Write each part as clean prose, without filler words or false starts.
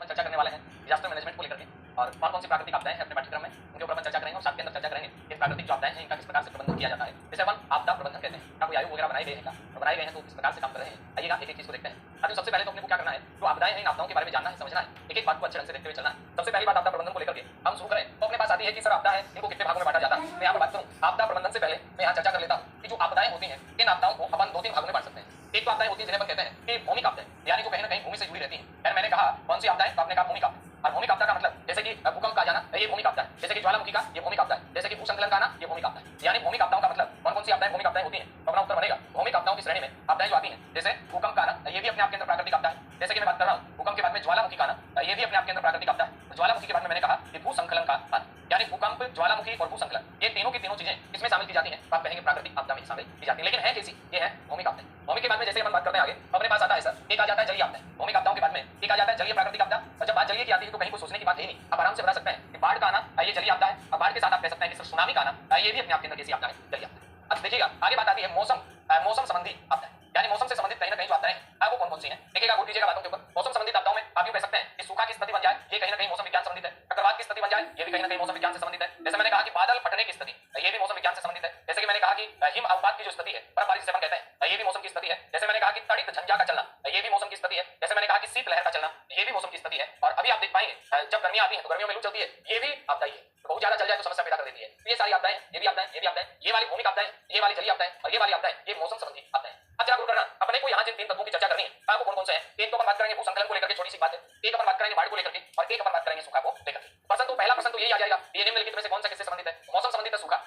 अपन चर्चा करने वाले हैं डिजास्टर मैनेजमेंट को लेकर के और कौन कौन सी प्राकृतिक आपदाएं हैं अपने पाठ्यक्रम में उनके ऊपर अपन चर्चा करेंगे और साथ के अंदर चर्चा करेंगे कि प्राकृतिक जो आपदाएं हैं इनका किस प्रकार से प्रबंधन किया जाता है, जैसे अपन आपदा प्रबंधन कहते हैं। क्या कोई आयोग वगैरह बनाए गए हैं, क्या बनाए गए हैं तो किस प्रकार से काम कर रहे हैं, आइएगा एक एक चीज को देखते हैं। साथियों सबसे पहले तो अपने को क्या करना है, जो आपदाएं हैं इन आपदाओं के बारे में जानना है, समझना है, एक एक बात को अच्छे ढंग से देखते हुए चलना है। सबसे पहली बात आपदा प्रबंधन को लेकर के हम शुरू करें तो अपने पास आती है कि सर आपदा है इनको कितने भागों में बांटा जाता है। मैं यहाँ पर बात करूँ आपदा प्रबंधन से पहले मैं यहाँ चर्चा कर लेता हूँ कि जो आपदाएं होती हैं इन आपदाओं को अपन 2-3 भागों में बांट सकते हैं। एक तो आपदाएं होती है जिन्हें अपन कहते हैं कि भूमिक आपदाएं, यानी जो कहीं ना कहीं भूमि से जुड़ी रहती हैं। यानी मैंने कहा कौन सी आपदाएं, तो आपने कहा भूमिक आपदा। और भूमिक आपदा का मतलब जैसे कि भूकंप का आ जाना ये भूमिक आपदा है, जैसे कि ज्वालामुखी का ये भूमिक आपदा है, जैसे कि भूसंकलन का आना ये भूमिक आपदा है। यानी भूमिक आपदाओं का मतलब कौन कौन सी आपदाएं भूमिक आपदाएं होती हैं, तो अपना उत्तर बनेगा भूमिक आपदाओं की श्रेणी में आपदाएं जो आती हैं जैसे भूकंप का आना ये भी अपने आप के अंदर प्राकृतिक आपदा है। जैसे कि मैं बात कर रहा हूँ भूकंप के बाद में ज्वालामुखी का आना ये भी अपने आप के अंदर प्राकृतिक आपदा है। ज्वालामुखी के बाद में मैंने कहा कि भूसंकलन का आना, यानी भूकंप ज्वालामुखी और भूसंकलन ये तीनों की तीनों चीजें इसमें शामिल की जाती हैं, तो आप कहेंगे प्राकृतिक आपदा में शामिल की जाती है। लेकिन है कैसी, ये है भूमिक आपदा। भूमिक के बाद में जैसे अपन बात करते हैं आगे तो अपने पास आता है सर एक आ जाता है जलीय आपदा। भूमिक आपदाओं के बाद में एक आ जाता है जलीय प्राकृतिक आपदा। और जब बात जलीय की आती है तो कहीं को सोचने की बात है नहीं, आप आराम से बता सकते हैं कि बाढ़ का आना ये जलीय आपदा है। और बाढ़ के साथ आप कह सकते हैं कि सर सुनामी का आना ये भी अपने आप के अंदर कैसी आपदा है, जलीय आपदा। अब देखिएगा आगे बात आती है मौसम संबंधी आपदा, यानी मौसम से संबंधित कहीं ना कहीं जो आपदाएं हैं वो कौन कौन सी हैं, देखिएगा गौर कीजिएगा बातों के ऊपर। मौसम संबंधित आपदाओं में आप यूं कह सकते हैं कि सूखा की स्थिति बन जाए ये कहीं ना कहीं मौसम विज्ञान संबंधित है। चक्रवात की स्थिति बन जाए ये भी कहीं ना कहीं मौसम विज्ञान से संबंधित है। जैसे मैंने कहा कि बादल फटने की स्थिति ये भी मौसम विज्ञान से संबंधित है। जैसे कि मैंने कहा कि हिम अवपात की जो स्थिति है बर्फबारी जिसे अपन कहते हैं ये भी मौसम की स्थिति है। जैसे मैंने कहा कि तड़ित झंझा का चलना ये भी मौसम की स्थिति है। जैसे मैंने कहा कि शीतलहर का चलना ये भी मौसम की स्थिति है। और अभी आप देख पाएंगे जब गर्मियां आती हैं तो गर्मियों में लू चलती है ये भी आपदा ही है, बहुत ज्यादा चल जाए तो समस्या पैदा कर देती है। तो ये सारी आपदाएं, ये भी आपदाएं, ये भी आपदाएं, ये वाली भूमिक आपदाएं, ये वाली जलीय आपदाएं और ये वाली आपदाएं ये मौसम संबंधी आपदाएं। अब जरा करना अपने को यहाँ जिन 3 तत्वों की चर्चा करनी है आपको कौन कौन से हैं। एक तो अपन बात करेंगे भूसंकलन को लेकर के, छोटी सी बात है। एक अपन बात करेंगे बाढ़ को लेकर के और एक अपन बात करेंगे सूखा को लेकर के। प्रश्न तो पहला प्रश्न तो यही आ जाएगा ये निम्नलिखित में से कौन सा किससे संबंधित है, मौसम संबंधित है सूखा,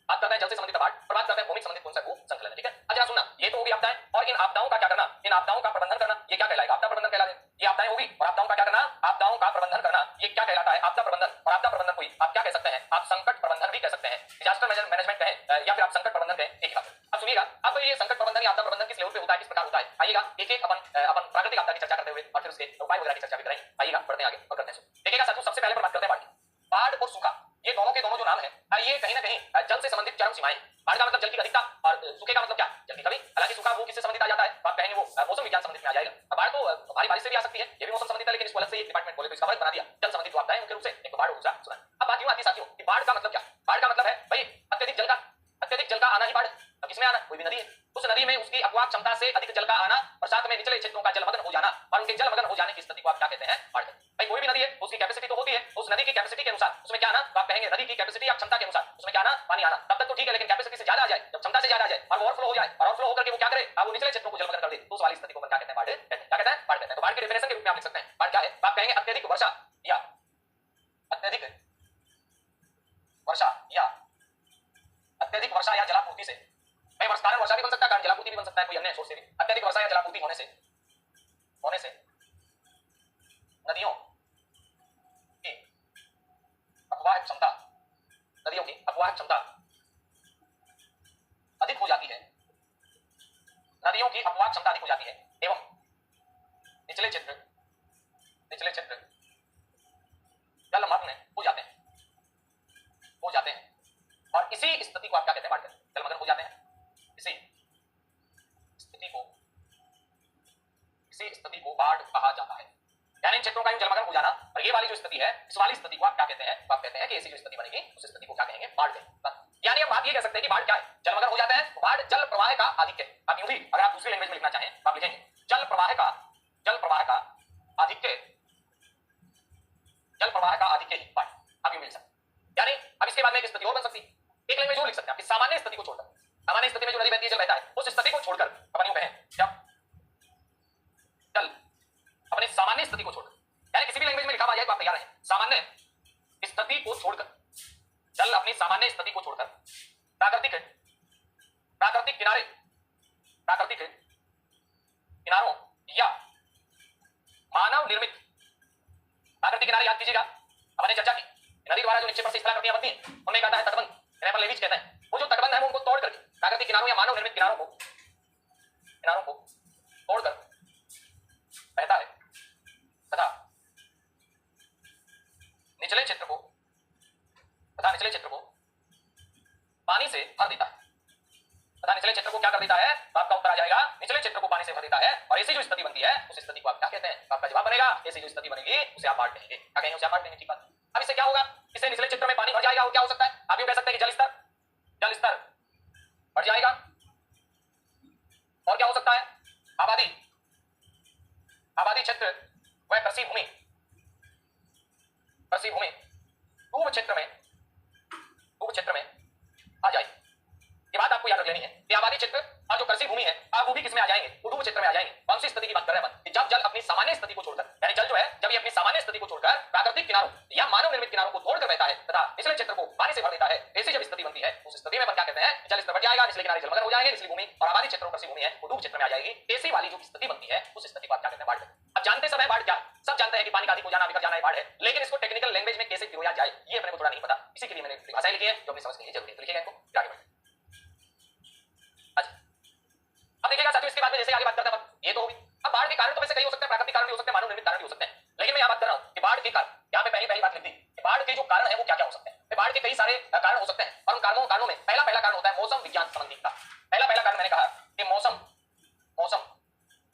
बात करते हैं जल से संबंधित बाढ़ और बात करते हैं भूमिक संबंधित कौन सा भूसंकलन है। ठीक है अब जरा सुनना, ये तो होगी आपदाएं और इन आपदाओं का क्या करना, इन आपदाओं का प्रबंधन करना ये क्या कहलाएगा, आपदा प्रबंधन कहलाएगा। ये आपदाएं होगी और आपदाओं का क्या करना, आपदाओं का प्रबंधन करना ये क्या कहलाता है, आपदा प्रबंधन। और आपदा प्रबंधन को आप क्या कह सकते हैं, आप संकट प्रबंधन भी कह सकते हैं, डिजास्टर मैनेजमेंट कहें या फिर आप संकट प्रबंधन कहें, एक ही बात है। अब सुनिएगा अब ये संकट प्रबंधन या आपदा प्रबंधन किस लेवल पे होता है, किस प्रकार होता है, आइएगा एक एक अपन प्राकृतिक आपदा की चर्चा करते हुए और फिर उसके उपाय वगैरह की चर्चा भी करेंगे। आइएगा बढ़ते हैं आगे और करते हैं। देखिएगा साथियों सबसे पहले बात करते हैं बाढ़ की। बाढ़ और सूखा ये दोनों के दोनों जो नाम है ये कहीं ना कहीं जल से संबंधित चरम सीमाएं। बाढ़ का मतलब जल की अधिकता और सूखे का मतलब क्या, जल की कमी। हालांकि सूखा वो किससे संबंधित आ जाता है तो आप कहेंगे वो मौसम विज्ञान संबंधित में आ जाएगा। बाढ़ तो भारी बारिश से भी आ सकती है ये भी मौसम संबंधित है, लेकिन इसको अलग से एक डिपार्टमेंट बोले तो इसका वर्ग बना दिया। जल संबंधित आपदा है मुख्य रूप से एक बाढ़ और दूसरा सुना। अब बात यूं आती है साथियों कि बाढ़ का मतलब क्या, बाढ़ का मतलब है भाई अत्यधिक जल का आना ही बाढ़। अब किसमें आना, कोई भी नदी है उस नदी में उसकी अपवाह क्षमता से अधिक जल का आना और साथ में निचले क्षेत्रों का जलमग्न हो जाना और उनके जलमग्न हो जाने की स्थिति को आप क्या कहते हैं, बाढ़। भाई कोई भी नदी है उसकी कैपेसिटी तो होती है, उस नदी की कैपेसिटी के अनुसार उसमें क्या आना, तो आप कहेंगे नदी की कैपेसिटी या क्षमता के अनुसार उसमें क्या आना, पानी आना। तब तक तो ठीक है, लेकिन कैपेसिटी से ज्यादा आ जाए, जब क्षमता से ज्यादा आ जाए और ओवरफ्लो हो जाए और ओवरफ्लो होकर के वो क्या करे, अब वो निचले क्षेत्रों को जलमग्न कर दे तो उस वाली स्थिति को क्या कहते हैं, बाढ़ कहते हैं। क्या कहते हैं, बाढ़ कहते हैं। तो बाढ़ के डेफिनेशन के रूप में आप लिख सकते हैं बाढ़ क्या है, आप कहेंगे अत्यधिक वर्षा या अत्यधिक वर्षा या जलापूर्ति से। भाई कारण वर्षा भी बन सकता है, कारण जलापूर्ति भी बन सकता है, कोई अन्य सोर्स से भी। अत्यधिक वर्षा या जलापूर्ति होने से नदियों की अपवाह क्षमता अधिक हो जाती है, नदियों की अपवाह क्षमता अधिक हो जाती है एवं निचले क्षेत्र जलमग्न हो जाते हैं और इसी स्थिति को आप क्या कहते हैं, बाढ़ कहते हैं। जलमग्न हो जाते हैं, इसी स्थिति को बाढ़ कहा जाता है। यानी इन क्षेत्रों का जलमग्न हो जाना और ये वाली जो स्थिति है इस वाली स्थिति को आप क्या कहते हैं, आप कहते हैं कि ऐसी जो स्थिति बनेगी उस स्थिति को क्या कहेंगे, बाढ़ कहेंगे। यानी हम बात ये कह सकते हैं कि बाढ़ क्या है, जलमग्न हो जाते हैं तो बाढ़ जल प्रवाह का आधिक्य। आप यूं भी अगर आप दूसरी लैंग्वेज में लिखना चाहें तो आप लिखेंगे जल प्रवाह का आधिक्य ही बाढ़। आप यूं मिल सकते। यानी अब इसके बाद में एक स्थिति और बन सकती है, एक लैंग्वेज और लिख सकते हैं आप, सामान्य स्थिति को छोड़कर, सामान्य स्थिति में जो नदी बहती है जल बहता है उस स्थिति को छोड़कर अपन यूं कहें जब जल अपनी सामान्य स्थिति को छोड़कर, यानी किसी भी लैंग्वेज में लिखा हुआ है तो आप तैयार हैं, सामान्य स्थिति को छोड़कर जल अपनी सामान्य स्थिति को छोड़कर प्राकृतिक किनारों या मानव निर्मित प्राकृतिक किनारे याद कीजिएगा हमने चर्चा की नदी द्वारा जो निक्षेपण से स्थलाकृतियां बनती हैं उनमें कहता है तटबंध, इन्हें लेविज कहते हैं। वो जो तटबंध है वो उनको तोड़ करके प्राकृतिक किनारों या मानव निर्मित किनारों को तोड़कर बहता है तथा निचले क्षेत्र को पानी से भर देता है। तथा निचले क्षेत्र को क्या कर देता है, तो आपका उत्तर आ जाएगा निचले क्षेत्र को पानी पानी से भर देता है और ऐसी जो स्थिति बनती है उस स्थिति को आप क्या कहते हैं? आपका जवाब बनेगा ऐसी जो स्थिति बनेगी उसे आप बाढ़ कहेंगे। क्या कहेंगे? उसे आप बाढ़ कहेंगे। ठीक बात। अब इससे क्या होगा? इससे निचले क्षेत्र में पानी भर जाएगा और क्या हो सकता है? आप यूं कह सकते हैं कि जल स्तर बढ़ जाएगा और क्या हो सकता है? आबादी क्षेत्र वह कृषि भूमि भू क्षेत्र में आ जाएगी। ये बात आपको याद रख लेनी है कि आबादी क्षेत्र और जो कृषि भूमि है वो भी किसमें आ जाएंगे? उद्भव क्षेत्र में आ जाएंगे। कौन सी स्थिति की बात कर रहे हैं? कि जब जल अपनी सामान्य स्थिति को छोड़कर, यानी जल जो है जब ये अपनी सामान्य स्थिति को छोड़कर प्राकृतिक किनारों या मानव निर्मित किनारों को तोड़कर बहता है तथा निचले क्षेत्र को पानी से भर देता है, ऐसी जब स्थिति बनती है उस स्थिति में क्या कहते हैं? जल स्तर बढ़ जाएगा, निचले किनारे जलमग्न हो जाएंगे, निचली भूमि और आबादी क्षेत्र कृषि भूमि है उद्भव क्षेत्र में आ जाएगी। ऐसी वाली जो स्थिति बनती है उस स्थिति को आप क्या कहते हैं? बाढ़। अब जानते सब है बाढ़ क्या? सब जानते हैं कि पानी का अधिक हो जाना, बिखर जाना बाढ़ है, लेकिन इसको टेक्निकल लैंग्वेज में कैसे पिरोया जाए ये अपने को थोड़ा नहीं पता। इसी के लिए मैंने भाषाएं लिखी है जो अपनी समझ के लिए जरूरी है। लिखिएगा इनको, आगे बढ़ते हैं। अब देखिएगा साथियों, इसके बाद में जैसे आगे बात करते हैं ये तो होगी। अब बाढ़ के कारण तो वैसे कई हो सकते हैं, प्राकृतिक कारण भी हो सकते हैं, मानव निर्मित कारण भी हो सकते हैं, लेकिन मैं यहाँ बात कर रहा हूँ कि बाढ़ के कारण, यहाँ पे पहली बात लिख दी कि बाढ़ के जो कारण है वो क्या क्या हो सकते हैं। बाढ़ के कई सारे कारण हो सकते हैं और उन कारणों में पहला कारण होता है मौसम विज्ञान संबंधी का। पहला कारण मैंने कहा कि मौसम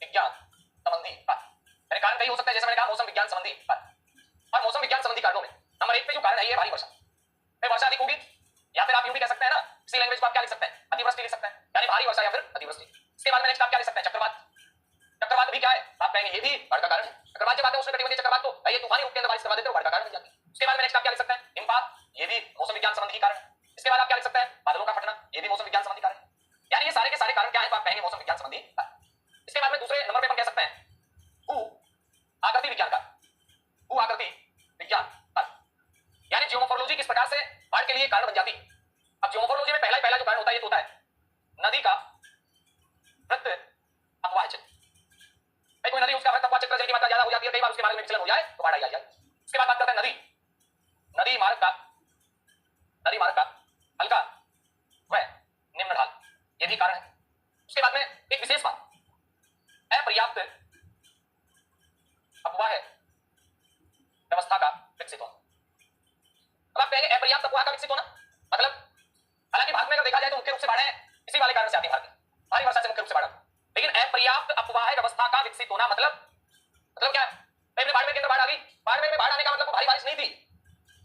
विज्ञान संबंधी कारण कई हो सकते हैं, जैसे मैंने कहा मौसम विज्ञान संबंधी। और मौसम विज्ञान संबंधी कारणों में नंबर 1 पे जो कारण है ये भारी वर्षा। वर्षा अधिक होगी, या फिर आप यूं भी कह सकते हैं ना, इसी लैंग्वेज को आप क्या लिख सकते हैं? अतिवृष्टि लिख सकते हैं, यानी भारी वर्षा या फिर अतिवृष्टि। इसके बाद में नेक्स्ट आप क्या लिख सकते हैं? चक्रवात भी क्या है? आप कहेंगे ये भी बाढ़ का कारण है। चक्रवात जब आते हैं उसमें कटिबंधीय चक्रवात तो ये तूफानी रूप के अंदर बारिश करवा देते हैं, बाढ़ का कारण बन जाती है। उसके बाद में नेक्स्ट आप क्या लिख सकते हैं? हिमपात, ये भी मौसम विज्ञान संबंधी कारण है। इसके बाद आप क्या लिख सकते हैं? बादलों का फटना, ये भी मौसम विज्ञान संबंधी कारण है। यानी ये सारे के सारे कारण क्या है? आप कहेंगे मौसम विज्ञान संबंधी कारण। इसके बाद में दूसरे नंबर पे हम कह सकते हैं भू आकृति विज्ञान का। भू आकृति विज्ञान यानी जियोमोर्फोलॉजी किस प्रकार से बाढ़ के लिए कारण बन जाती है। अब जियोमोर्फोलॉजी में पहला जो कारण होता है ये तो होता है नदी का वृत्त अपवाह चित्र। कोई नदी उसका वृत्त अपवाह चित्र जल की मात्रा ज्यादा हो जाती है, कई बार उसके मार्ग में विचलन हो जाए तो बाढ़ आ जाए। उसके बाद बात करते हैं नदी मार्ग का हल्का व निम्न ढाल, ये भी कारण है। उसके बाद में एक विशेष बात, अपर्याप्त अपवाह व्यवस्था का विकसित होना। अब आप कहेंगे अपर्याप्त अपवाह का विकसित होना मतलब, हालांकि भारत में अगर देखा जाए तो मुख्य रूप से बाढ़ इसी वाले कारण से आती है, भारत में भारी वर्षा से मुख्य रूप से बाढ़। लेकिन अपर्याप्त अपवाह व्यवस्था का विकसित होना मतलब क्या? बाड़मेर के अंदर बाढ़ आ गई, बाड़मेर में बाढ़ आने का मतलब भारी बारिश नहीं थी,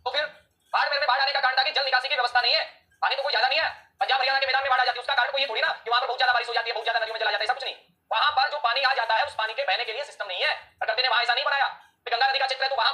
तो फिर बाड़मेर में बाढ़ आने का कारण था कि जल निकासी की व्यवस्था नहीं है, पानी तो कोई ज्यादा नहीं है। पंजाब हरियाणा के मैदान में बाढ़ आ जाती है, उसका कारण कोई ये थोड़ी ना कि वहां पर बहुत ज्यादा बारिश हो जाती है, बहुत ज्यादा नदियों में चला जाता है, सब कुछ नहीं। वहां पर जो पानी आ जाता है उस पानी के बहने के लिए सिस्टम नहीं है, प्रकृति ने वहां ऐसा नहीं बनाया। गंगा नदी का क्षेत्र है तो वहां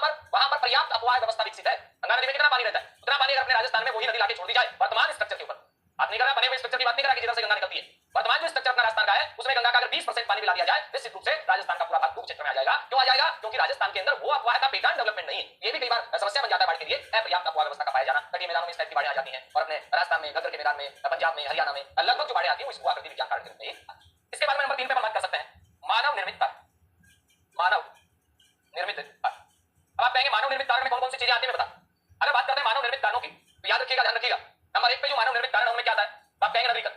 पर पर्याप्त अपवाह व्यवस्था विकसित है। गंगा नदी में कितना पानी रहता है, उतना पानी अगर अपने राजस्थान में वही नदी लाके छोड़ दी जाए वर्तमान स्ट्रक्चर के ऊपर, बात नहीं कर रहा बने हुए स्ट्रक्चर की बात नहीं कर रहा कि जिधर से गंगा निकलती है, वर्तमान जो स्ट्रक्चर अपना राजस्थान का है उसमें गंगा का अगर 20% पानी मिला दिया जाए निश्चित रूप से राजस्थान का पूरा भाग भू क्षेत्र में आ जाएगा। क्यों आ जाएगा? क्योंकि राजस्थान के अंदर वो अपवाह का पैटर्न डेवलपमेंट नहीं है। ये भी कई बार समस्या बन जाता है बाढ़ के लिए, अपर्याप्त अपवाह व्यवस्था का पाया जाना। तटीय मैदानों में इस टाइप की बाढ़ें आ जाती हैं और अपने राजस्थान में, घग्गर के मैदान में, पंजाब में, हरियाणा में लगभग जो बाढ़ें आती है वो इस आकृति विज्ञान कारण के रूप में। इसके बाद में नंबर 3 पे हम बात कर सकते हैं मानव निर्मित कारण। अब आप कहेंगे मानव निर्मित कारण में कौन कौन सी चीजें आती है? बता। अगर बात करते हैं मानव निर्मित कारणों की तो याद रखिएगा, ध्यान रखिएगा, नंबर 1 पे जो मानव निर्मित कारण उनमें क्या आता है? आप कहेंगे नगरीकरण।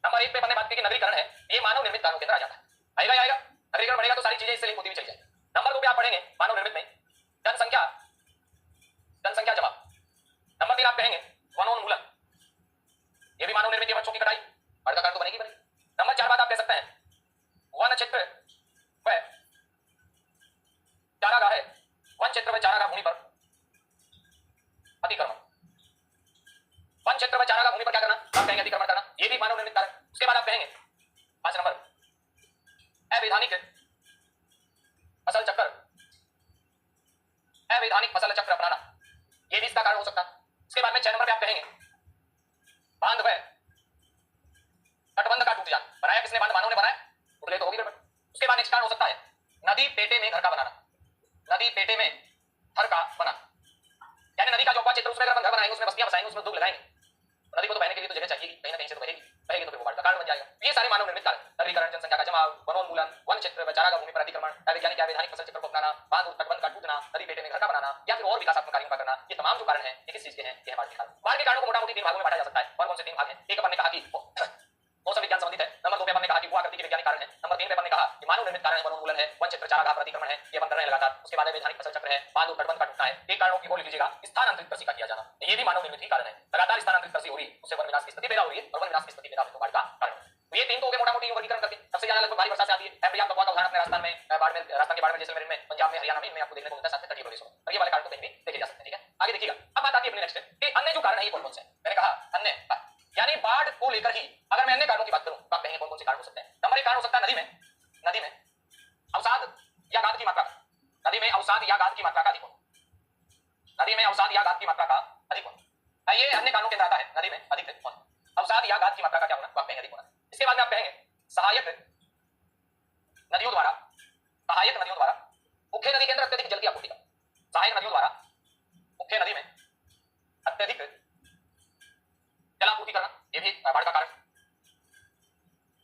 नंबर 1 पे हमने बात की कि नगरीकरण है, ये मानव निर्मित कारणों के अंदर आ जाता है। आएगा नगरीकरण बढ़ेगा तो सारी चीजें इससे लिंक होती हुई चली जाएगी। नंबर 2 पे आप पढ़ेंगे मानव निर्मित में जनसंख्या जवाब। नंबर 3 आप कहेंगे वनोन्मूलन, ये भी मानव निर्मित है, बच्चों की कटाई बाढ़ का कारण तो बनेगी। नंबर 4 बात आप कह सकते हैं वन क्षेत्र व चारागाह है, वन क्षेत्र व चारागाह भूमि पर अतिक्रमण। वन क्षेत्र व चारागाह भूमि पर क्या करना? आप कहेंगे अतिक्रमण करना, ये भी मानव निर्मित कारण। उसके बाद आप कहेंगे 5 नंबर अवैधानिक फसल चक्र अपनाना, ये भी इसका कारण हो सकता है। उसके बाद में 6 नंबर पे आप कहेंगे बांध व तटबंध का टूट जाना। बनाया किसने? बांध मानव ने बनाया, टूट गए तो होगी गड़बड़। उसके बाद नेक्स्ट कारण हो सकता है नदी पेटे में घर का बनाना। नदी पेटे में घर का बनाना यानी नदी का जो अपवाह क्षेत्र उसमें अगर घर बनाएंगे, उसमें बस्तियां बसाएंगे, उसमें उद्योग लगाएंगे, नदी को तो बहने के लिए तो जगह चाहिए, कहीं ना कहीं से तो बहेगी तो फिर वो बाढ़ का कारण बन जाएगा। ये सारे मानव निर्मित कारण, नगरीकरण, जनसंख्या का जमाव, वनोन्मूलन, वन क्षेत्र व चारागाह भूमि पर अतिक्रमण, अवैज्ञानिक अवैधानिक फसल चक्र को अपनाना, बांध तटबंध का टूटना, नदी पेटे में घर का बनाना या फिर और विकासात्मक कार्यों का करना, ये तमाम जो कारण है ये किस चीज के हैं? ये बाढ़ के कारण। बाढ़ के कारणों को मोटा-मोटी 3 भागों में बांटा जा सकता है। और कौन से 3 भाग हैं? एक अपन ने कहा कि मौसम विज्ञान संबंधित है, नंबर 2 पे हमने कहा कि भू आकृति के वैज्ञानिक कारण है, नंबर नंबर 3 पे अपन ने कहा कि मानव निर्मित कारण वनोन्मूलन है, वन क्षेत्र चारागाह प्रतिक्रमण है, ये अपन कर रहे हैं लगातार। उसके बाद वैधानिक फसल चक्र है, बांध और तटबंध का टूटना है। एक कारणों की वो लिख लीजिएगा, स्थानांतरित कृषि का किया जाना, ये भी मानव निर्मित ही कारण है। लगातार स्थानांतरित कृषि हो रही है, उससे वन विनाश की स्थिति पैदा हो रही है और वन विनाश की स्थिति पैदा होने का कारण है। तो ये तीन तो हो गए मोटा मोटी वर्गीकरण करके। सबसे ज्यादा लगभग भारी वर्षा से आती है पर्याप्त तकवा का उदाहरण अपने राजस्थान में, बाड़मेर, राजस्थान के बाड़मेर, जैसलमेर में, पंजाब में, हरियाणा में, इनमें आपको देखने को मिलता है, साथ में तटीय प्रदेशों में। और ये वाले कारण तो कहीं भी देखे जा सकते हैं। ठीक है, आगे देखिएगा। अब बात आती है अपनी नेक्स्ट कि अन्य जो कारण है ये कौन कौन से हैं। मैंने कहा अन्य, यानी बाढ़ को लेकर ही अगर मैं अन्य कारणों की बात करूं तो आप कहेंगे कौन कौन से कारण हो सकते हैं। नंबर 1 कारण हो सकता है नदी में अवसाद या गाद की मात्रा, नदी में अवसाद या गाद की मात्रा का अधिक होना, नदी में अवसाद या गाद की मात्रा का अधिक होना, ये अन्य कारणों के अंदर आता है। नदी में अधिक होना, अवसाद या गाद की मात्रा का क्या होना, तो आप कहेंगे अधिक होना। इसके बाद में आप कहेंगे सहायक नदियों द्वारा मुख्य नदी के अंदर अत्यधिक जल की आपूर्ति का, सहायक नदियों द्वारा मुख्य नदी में अत्यधिक जलापूर्ति करना, यह भी बाढ़ का कारण।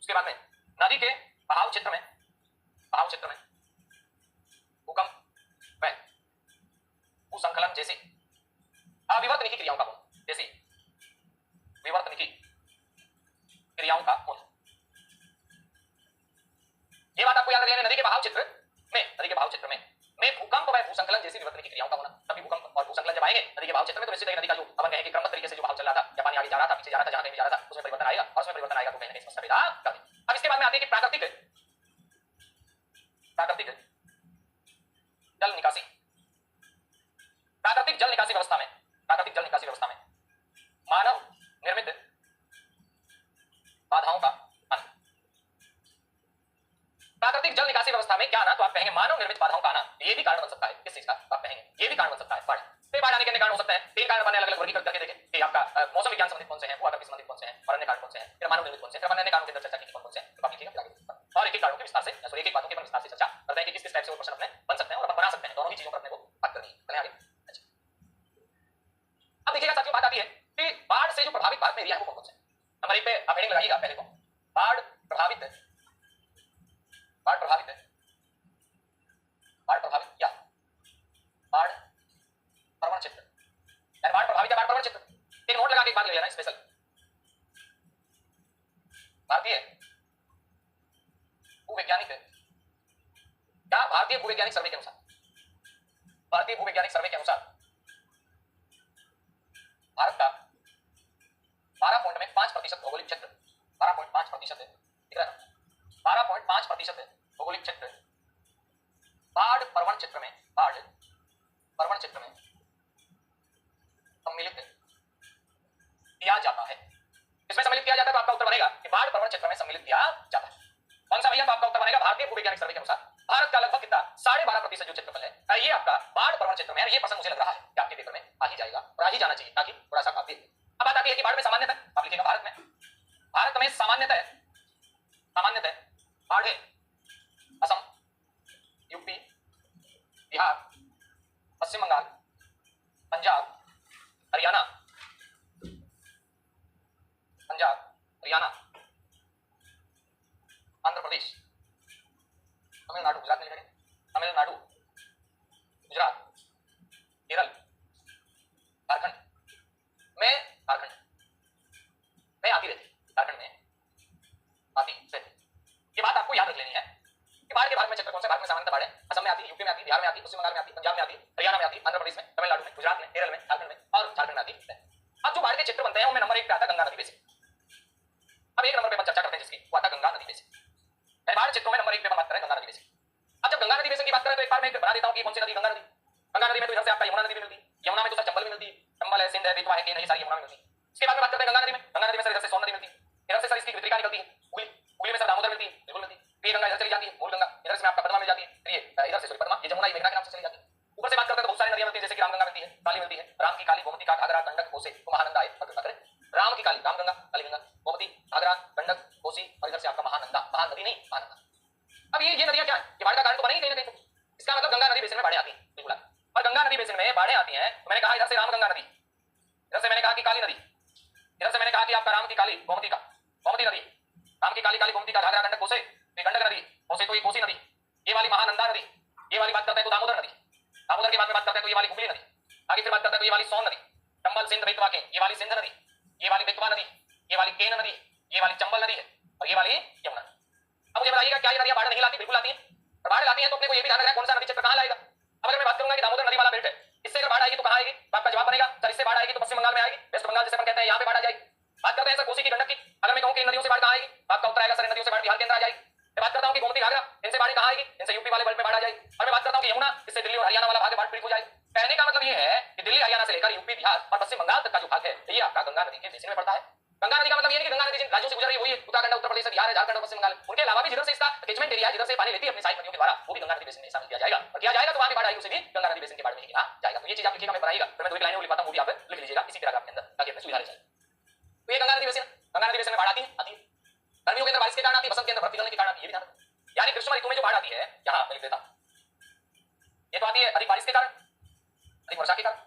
उसके बाद में नदी के बहाव क्षेत्र में भूकंप व भूसंकलन जैसी अविवर्तनिकी क्रियाओं का होना, जैसी विवर्तनिकी क्रियाओं का होना। यह बात आपको याद रखनी है। नदी के बहाव क्षेत्र में भूकंप व भूसंकलन जैसी विवर्तनिकी क्रियाओं का होना। तभी भूकंप और भूसंकलन जब आएंगे नदी के बहाव क्षेत्र में, तो निश्चित ही नदी का जो अपन कहेंगे क्रमबद्ध तरीके से जो बहाव चल रहा था, या पानी आगे जा रहा था, पीछे जा रहा था, जहां कहीं भी जा रहा था, उसमें परिवर्तन आएगा, और उसमें परिवर्तन आएगा तो कहीं ना कहीं समस्या पैदा कर देगी। अब इसके बाद में आती है कि प्राकृतिक जल निकासी, प्राकृतिक जल निकासी व्यवस्था में मानव निर्मित बाधाओं का आना। प्राकृतिक जल निकासी व्यवस्था में क्या आना, तो आप कहेंगे मानव निर्मित बाधाओं का आना, ये भी कारण बन सकता है। किस चीज का, आप कहेंगे ये भी कारण बन सकता है बाढ़। तो बाढ़ आने के कारण हो सकता है, तीन कारण बने अलग अलग वर्गीकृत करके देखें कि आपका मौसम विज्ञान संबंधित कौन से हैं, भू-आकृति संबंधित कौन से हैं, और अन्य कारण कौन से हैं, फिर मानव निर्मित कौन से हैं, फिर अन्य कारणों के अंदर चर्चा की कौन कौन से हैं, तो आप लिखिएगा और एक एक कारणों के विस्तार से, सॉरी एक एक बातों के विस्तार से चर्चा करते हैं कि किस किस टाइप से वो प्रश्न अपने बन सकते हैं और अपन बना सकते हैं। दोनों ही चीजों पर अपने को बात करनी है। चलें आगे। अब देखिएगा साथियों, बात आती है कि बाढ़ से जो प्रभावित भारत में एरिया है वो कौन कौन से हैं। नंबर 1 पे आप हेडिंग लगाइएगा पहले को, बाढ़ प्रभावित या बाढ़ प्रवण क्षेत्र, यानी बाढ़ प्रभावित या बाढ़ प्रवण क्षेत्र। एक नोट लगा के एक बात ले लेना स्पेशल, भारतीय भूवैज्ञानिक सर्वे के अनुसार, भारत का 12.5% भौगोलिक क्षेत्र, 12.5% दिख रहा है ना, 12.5% भौगोलिक क्षेत्र बाढ़ प्रवण क्षेत्र में सम्मिलित किया जाता है। इसमें सम्मिलित किया जाता है तो आपका उत्तर बनेगा कि बाढ़ प्रवण क्षेत्र में सम्मिलित किया जाता है। कौन सा भैया, तो आपका उत्तर बनेगा भारतीय भूवैज्ञानिक सर्वे के अनुसार भारत का लगभग कितना 12.5% जो क्षेत्रफल है ये आपका बाढ़ प्रवण क्षेत्र में है। ये प्रश्न मुझे लग रहा है कि आपके पेपर में आ ही जाएगा और आ ही जाना चाहिए, ताकि थोड़ा सा आप देखिए। अब बात आती है कि बाढ़ में सामान्यतः आप लिखिएगा भारत में सामान्यतः बाढ़ असम, यूपी, बिहार, पश्चिम बंगाल, पंजाब, हरियाणा, आंध्र प्रदेश, तमिलनाडु, गुजरात, केरल, झारखंड में आती रहती, ये बात आपको याद रख लेनी है कि बाढ़ के भारत में क्षेत्र कौन सा, भारत में सामान्यतः बाढ़ है असम में आती, यूपी में आती, बिहार में आती, पश्चिम बंगाल में आती, पंजाब में आती, हरियाणा में आती, आंध्र प्रदेश में, तमिलनाडु में, गुजरात में, केरल में, झारखंड में और झारखंड में आती है। अब जो बाढ़ के क्षेत्र बनते हैं उनमें नंबर 1 पे आता गंगा नदी बेसिन। अब एक नंबर पे चर्चा करते हैं जिसकी वो आता गंगा नदी बेसिन। बाढ़ क्षेत्रों में नंबर 1 पे बात करें गंगा नदी बेसिन। अब जब गंगा नदी बेसिन की बात करें तो एक बार मैं बना देता हूं कि कौन सी नदी, गंगा नदी में तो इधर से आपका यमुना नदी भी मिलती है, यमुना में तो सर चंबल भी मिलती है, चंबल है, सिंध है, बेतवा है, केन है, ये सारी यमुना में मिलती है। इसके बाद में बात करते हैं गंगा नदी में सर इधर से सोन नदी मिलती है, इधर से सर इसकी वितरिका निकलती है, हुगली में सर दामोदर मिलती है, बिल्कुल मिलती है। ये गंगा इधर चली जाती है, मूल गंगा इधर से आपका पद्मा मिल जाती है, ये इधर से पद्मा, ये जमुना, ये मेघना के नाम से चली जाती है। ऊपर से बात करते हैं तो बहुत सारी नदियां मिलती है, जैसे कि रामगंगा मिलती है, काली मिलती है, राम की काली, गोमती का घाघरा, गंडक, कोसी, महानंदा है। राम की काली, रामगंगा, कालीगंगा, गोमती, घाघरा, गंडक, कोसी और इधर से आपका महानंदा, महानदी नहीं महानंदा। अब ये नदियां क्या है, ये बाढ़ का कारण तो बनेगी कहीं ना कहीं। इसका मतलब गंगा नदी बेसिन में बाढ़ें आती हैं, बिल्कुल। और गंगा नदी बेसिन में बाढ़ें आती हैं तो मैंने कहा इधर से रामगंगा नदी, इधर से मैंने कहा कि काली नदी, इधर से मैंने कहा कि आपका राम की काली, गोमती नदी, राम की काली, गोमती का घाघरा, गंडक, कोसी, गंडक नदी, कोसी तो ये कोसी नदी, ये वाली महानंदा नदी, ये वाली बात करते हैं तो दामोदर नदी, दामोदर की बात में बात करते हैं तो ये वाली हुगली नदी, आगे फिर बात करते हैं तो ये वाली सोन नदी, चंबल, सिंध, बेतवा, केन, ये वाली सिंध नदी, ये वाली बेतवा नदी, ये वाली केन नदी, ये वाली चंबल नदी है और ये वाली यमुना। अब मुझे बताइएगा क्या ये नदियां बाढ़ नहीं लाती? बिल्कुल आती हैं। और बाढ़ लाती हैं तो अपने को ये भी ध्यान रखना है कौन सा नदी क्षेत्र कहां लाएगा। अब अगर मैं बात करूंगा कि दामोदर नदी वाला बेल्ट है, इससे अगर बाढ़ आएगी तो कहां आएगी? तो आपका जवाब बनेगा सर इससे बाढ़ आएगी तो पश्चिम बंगाल में आएगी, वेस्ट बंगाल जिसे अपन कहते हैं यहां पे बाढ़ आ जाएगी। बात करते हैं सर कोसी की गंडक की, अगर मैं कहूं कि इन नदियों से बाढ़ कहां आएगी तो आपका उत्तर आएगा सर इन नदियों से बाढ़ बिहार के अंदर आ जाएगी। मैं बात करता हूं कि गोमती घाघरा, इनसे बाढ़ कहां आएगी? इनसे यूपी वाले बेल्ट में बाढ़ आ जाएगी। और मैं बात करता हूं कि यमुना, इससे दिल्ली और हरियाणा वाला भाग बाढ़ पीड़ित हो जाएगा। कहने का मतलब ये है कि दिल्ली हरियाणा से लेकर यूपी बिहार और पश्चिम बंगाल तक का जो भाग है ये आपका गंगा नदी के बेसिन में पड़ता है। गंगा नदी का मतलब ये नहीं कि गंगा नदी जिन राज्यों से गुजर रही है वही उत्तराखंड, उत्तर प्रदेश, बिहार, झारखंड और पश्चिम बंगाल, उनके अलावा भी जिधर से इसका कैचमेंट एरिया जिधर से पानी लेती है अपनी साइड नदियों के द्वारा, वो भी गंगा नदी बेसिन में शामिल किया जाएगा। और किया जाएगा तो वहां की बाढ़ आएगी उसे भी गंगा नदी बेसिन के बाढ़ में ही गिना जाएगा। तो ये चीज आप लिखिएगा, मैं बनाइएगा तो मैं दो एक लाइनें लिख पाता हूं, वो भी आप लिख लीजिएगा इसी पैराग्राफ के अंदर ताकि अपने सुविधा रह जाए। तो ये गंगा नदी बेसिन, गंगा नदी बेसिन में बाढ़ आती है। गर्मियों के अंदर बारिश के कारण आती है, बसंत के अंदर बर्फ पिघलने के कारण आती है, ये भी ध्यान रखो। यानी ग्रीष्म ऋतु में जो बाढ़ आती है यहां मैं लिख देता हूं, ये तो आती है अधिक बारिश के कारण, अधिक वर्षा के कारण।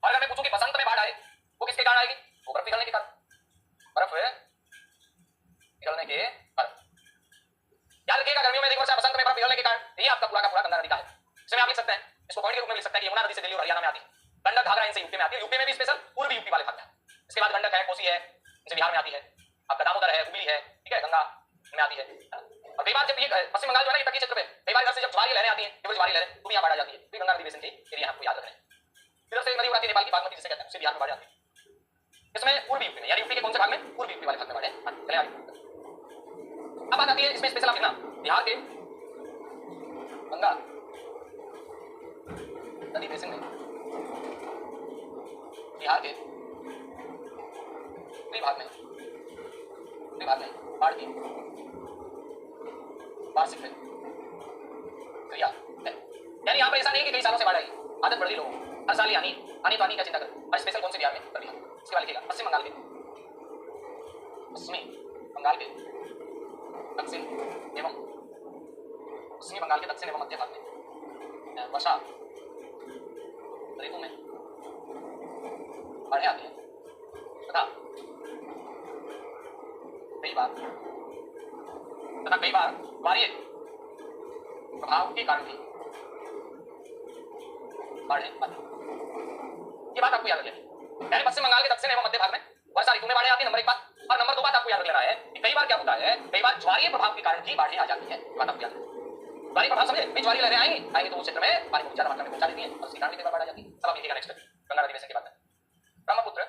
और अगर मैं पूछूं कि बसंत में बाढ़ आए वो किसके कारण आएगी? वो बर्फ पिघलने के कारण, बर्फ पिघलने के कारण। याद रखिएगा गर्मियों में अधिक वर्षा, बसंत में बर्फ पिघलने के कारण, ये आपका पूरा का पूरा गंगा नदी का है। इसमें आप लिख सकते हैं, इसको पॉइंट के रूप में लिख सकते हैं कि यमुना नदी से दिल्ली और हरियाणा में आती है, गंडक घाघरा इनसे यूपी में आती है, यूपी में भी स्पेशल पूर्वी यूपी वाले भाग में। इसके बाद गंडक है, कोसी है, इनसे बिहार में आती है, आपका दामोदर है, हुगली है, ठीक है, गंगा में आती है। और कई बार जब ये पश्चिम बंगाल जो है ना ये तटीय क्षेत्र पे कई बार इधर से जब ज्वारी लहरें आती हैं, केवल ज्वारी लहरें तो भी यहाँ बाढ़ आ जाती है, तो गंगा नदी बेसिन के एरिया आपको याद रखना है। इधर से एक नदी उड़ाती है नेपाल की बागमती जिसे कहते हैं, उससे बिहार में बाढ़ आती है। इसमें पूर्वी यूपी में, यानी यूपी के कौन से भाग में? पूर्वी यूपी वाले भाग में बाढ़ है। चले आगे। अब बात आती है इसमें स्पेशल आप लिखना बिहार के गंगा नदी बेसिन में, बिहार के भाग में बाढ़ की वार्षिक क्रिया है। यानी यहाँ पर ऐसा नहीं कि कई सालों से बाढ़ आई, आदत बढ़ गई लोगों को, हर साल ही आनी तो आनी, क्या चिंता करें। और स्पेशल कौन से बिहार में? बिहार। इसके बाद लिखिएगा पश्चिम बंगाल के दक्षिण एवं मध्य भाग में वर्षा ऋतु में बाढ़ें आती हैं तथा कई बार वार्षिक प्रभाव के कारण भी बाढ़ें आती हैं। ये बात आपको याद रखनी है। यानी पश्चिम बंगाल के दक्षिण एवं मध्य भाग में वर्षा ऋतु में बाढ़ें आती है, नंबर एक बात। और नंबर दो बात आपको याद रख लेना है कि कई बार क्या होता है, कई बार ज्वारीय प्रभाव के कारण भी बाढ़ें आ जाती है। बात आपको याद रखनी है। ज्वारीय प्रभाव समझे? भी ज्वारीय लहरें आएंगी तो उस क्षेत्र में पानी को ज्यादा मात्रा में पहुंचा देती हैं और उसके कारण भी कई बार बाढ़ आ जाती है। अब आप लिखिएगा नेक्स्ट गंगा नदी बेसिन के बाद में ब्रह्मपुत्र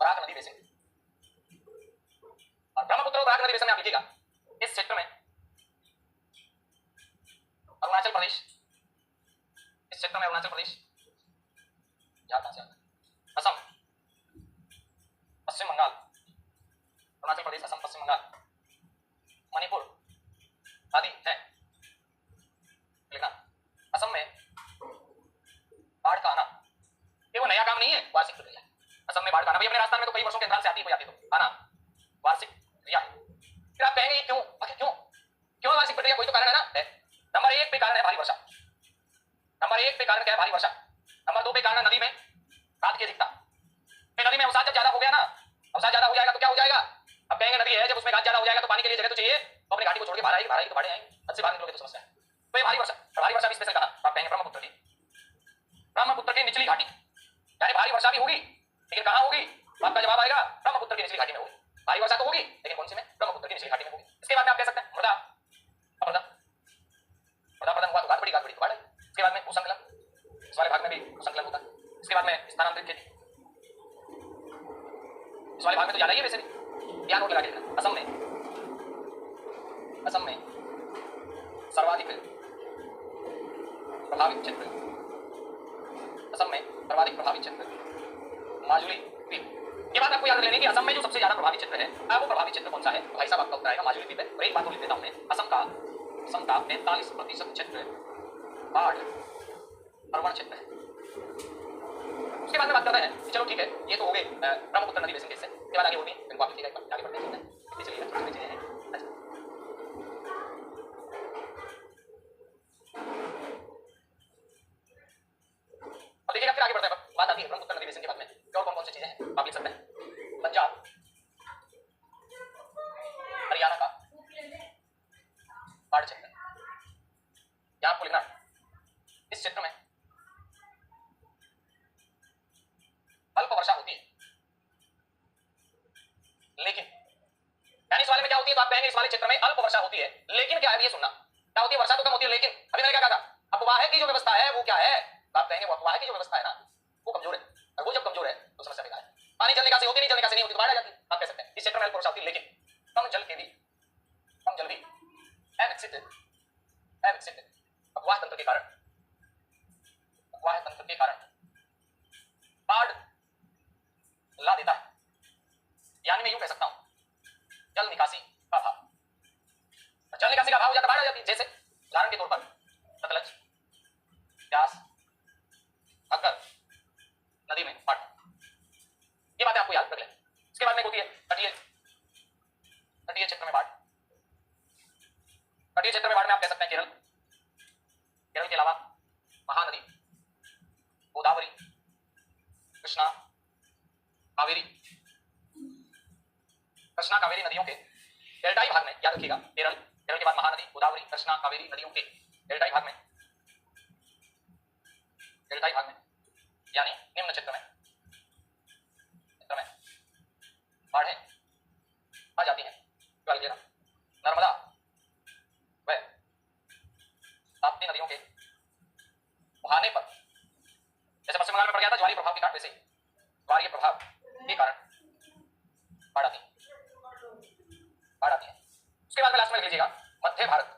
बराक नदी बेसिन। और ब्रह्मपुत्र और बराक नदी बेसिन में आप लिखिएगा इस क्षेत्र में अरुणाचल प्रदेश, इस क्षेत्र में अरुणाचल प्रदेश, झारखंड से असम, पश्चिम बंगाल, अरुणाचल प्रदेश, असम, पश्चिम बंगाल, मणिपुर आदि है। लिखना असम में बाढ़ का आना ये वो नया काम नहीं है, वार्षिक प्रक्रिया है। असम में बाढ़ का आना भाई अपने राजस्थान में तो कई वर्षों के अंतराल से आती है, तो आना वार्षिक क्रिया है। फिर आप कहेंगे क्यों? आखिर क्यों वार्षिक प्रक्रिया? कोई तो कारण है ना। नंबर एक पे कारण है भारी वर्षा, नंबर एक पे कारण क्या है? भारी वर्षा। नंबर दो पे कारण नदी में खाद की अधिकता। नदी में अवसाद जब ज्यादा हो गया ना, अवसाद ज्यादा हो जाएगा तो क्या हो जाएगा? अब कहेंगे नदी है, जब उसमें खाद ज्यादा हो जाएगा तो पानी के लिए जगह तो चाहिए, तो अपनी घाटी को छोड़ के बाहर आएगी तो बाढ़ें आएंगी, अच्छे बाहर निकलोगे तो समस्या है। तो ये भारी वर्षा, भारी वर्षा भी स्पेशल कहा, आप कहेंगे ब्रह्मपुत्र की निचली घाटी, यानी भारी वर्षा भी होगी लेकिन कहां होगी? तो आपका जवाब आएगा ब्रह्मपुत्र की निचली घाटी में होगी। भारी वर्षा तो होगी लेकिन कौन सी में? ब्रह्मपुत्र की निचली घाटी में होगी। इसके बाद में आप कह सकते हैं मृदा प्रदन हुआ तो घात बड़ी तो बाढ़। इसके बाद में भूसंकलन, इस वाले भाग में भी भूसंकलन होता है। इसके बाद में स्थानांतरित खेती, इस वाले भाग में तो ज्यादा ही है वैसे भी, क्या नोट लगा के लिखना। असम में सर्वाधिक प्रभावित क्षेत्र, असम में सर्वाधिक प्रभावित क्षेत्र माजुली द्वीप। ये बात आपको याद रख लेनी कि असम में जो सबसे ज्यादा प्रभावित क्षेत्र है वो प्रभावित क्षेत्र कौन सा है? भाई साहब आपका उत्तर आएगा माजुली द्वीप है। और एक बात लिख देता हूं मैं, असम का 45% बाढ़ प्रवण क्षेत्र है। उसके बाद में बात करते हैं, चलो ठीक है ये तो हो गए ब्रह्मपुत्र नदी बेसिन के, इसके बाद आगे होगी इनको आप लिखिएगा एक बार, आगे बढ़ते हैं। चलिए छोटी चीजें हैं। अब देखिएगा फिर आगे बढ़ते हैं, बात आती है ब्रह्मपुत्र नदी बेसिन के बाद में और कौन कौन सी चीजें हैं आप लिख सकते हैं। पंजाब, हरियाणा का बाढ़ क्षेत्र, यहां आपको लिखना इस क्षेत्र में अल्प वर्षा होती है लेकिन होती है, लेकिन क्या है ये सुनना, क्या होती है वर्षा तो कम होती है, लेकिन अभी मैंने क्या कहा था, अफवाह की जो व्यवस्था है वो क्या है, आप कहेंगे वो अफवाह की जो व्यवस्था है ना वो कमजोर है, और वो जब कमजोर है तो समस्या बेकार है। पानी जल निकासी होती नहीं, जल निकासी नहीं होती तो बाढ़ आ जाती है, आप कह सकते हैं इस क्षेत्र में वर्षा होती है, लेकिन कम जल भी अविकसित अफवाह तंत्र के कारण बाढ़ ला देता है। यानी मैं यूं कह सकता हूं जल निकासी का अभाव, जल निकासी का अभाव हो जाता बाढ़ आ जाती है। जैसे उदाहरण के तौर पर सतलज, व्यास, घग्गर नदी में बाढ़, ये बातें आपको याद रख लें। इसके बाद में होती है तटीय क्षेत्र में बाढ़। तटीय क्षेत्र में बाढ़ में आप कह सकते हैं केरल के अलावा महानदी गोदावरी, कृष्णा, कावेरी नदियों के डेल्टाई भाग में, याद रखिएगा केरल के बाद महानदी गोदावरी, कृष्णा, कावेरी नदियों के डेल्टाई भाग में यानी निम्न क्षेत्र में बाढ़ें आ जाती हैं। नर्मदा व ताप्ती नदियों के बहाने पर, जैसे पश्चिम बंगाल में पड़ गया था ज्वारीय प्रभाव के कारण, वैसे ज्वारीय प्रभाव के कारण बाढ़ आती है। उसके बाद में लास्ट में लिख लीजिएगा मध्य भारत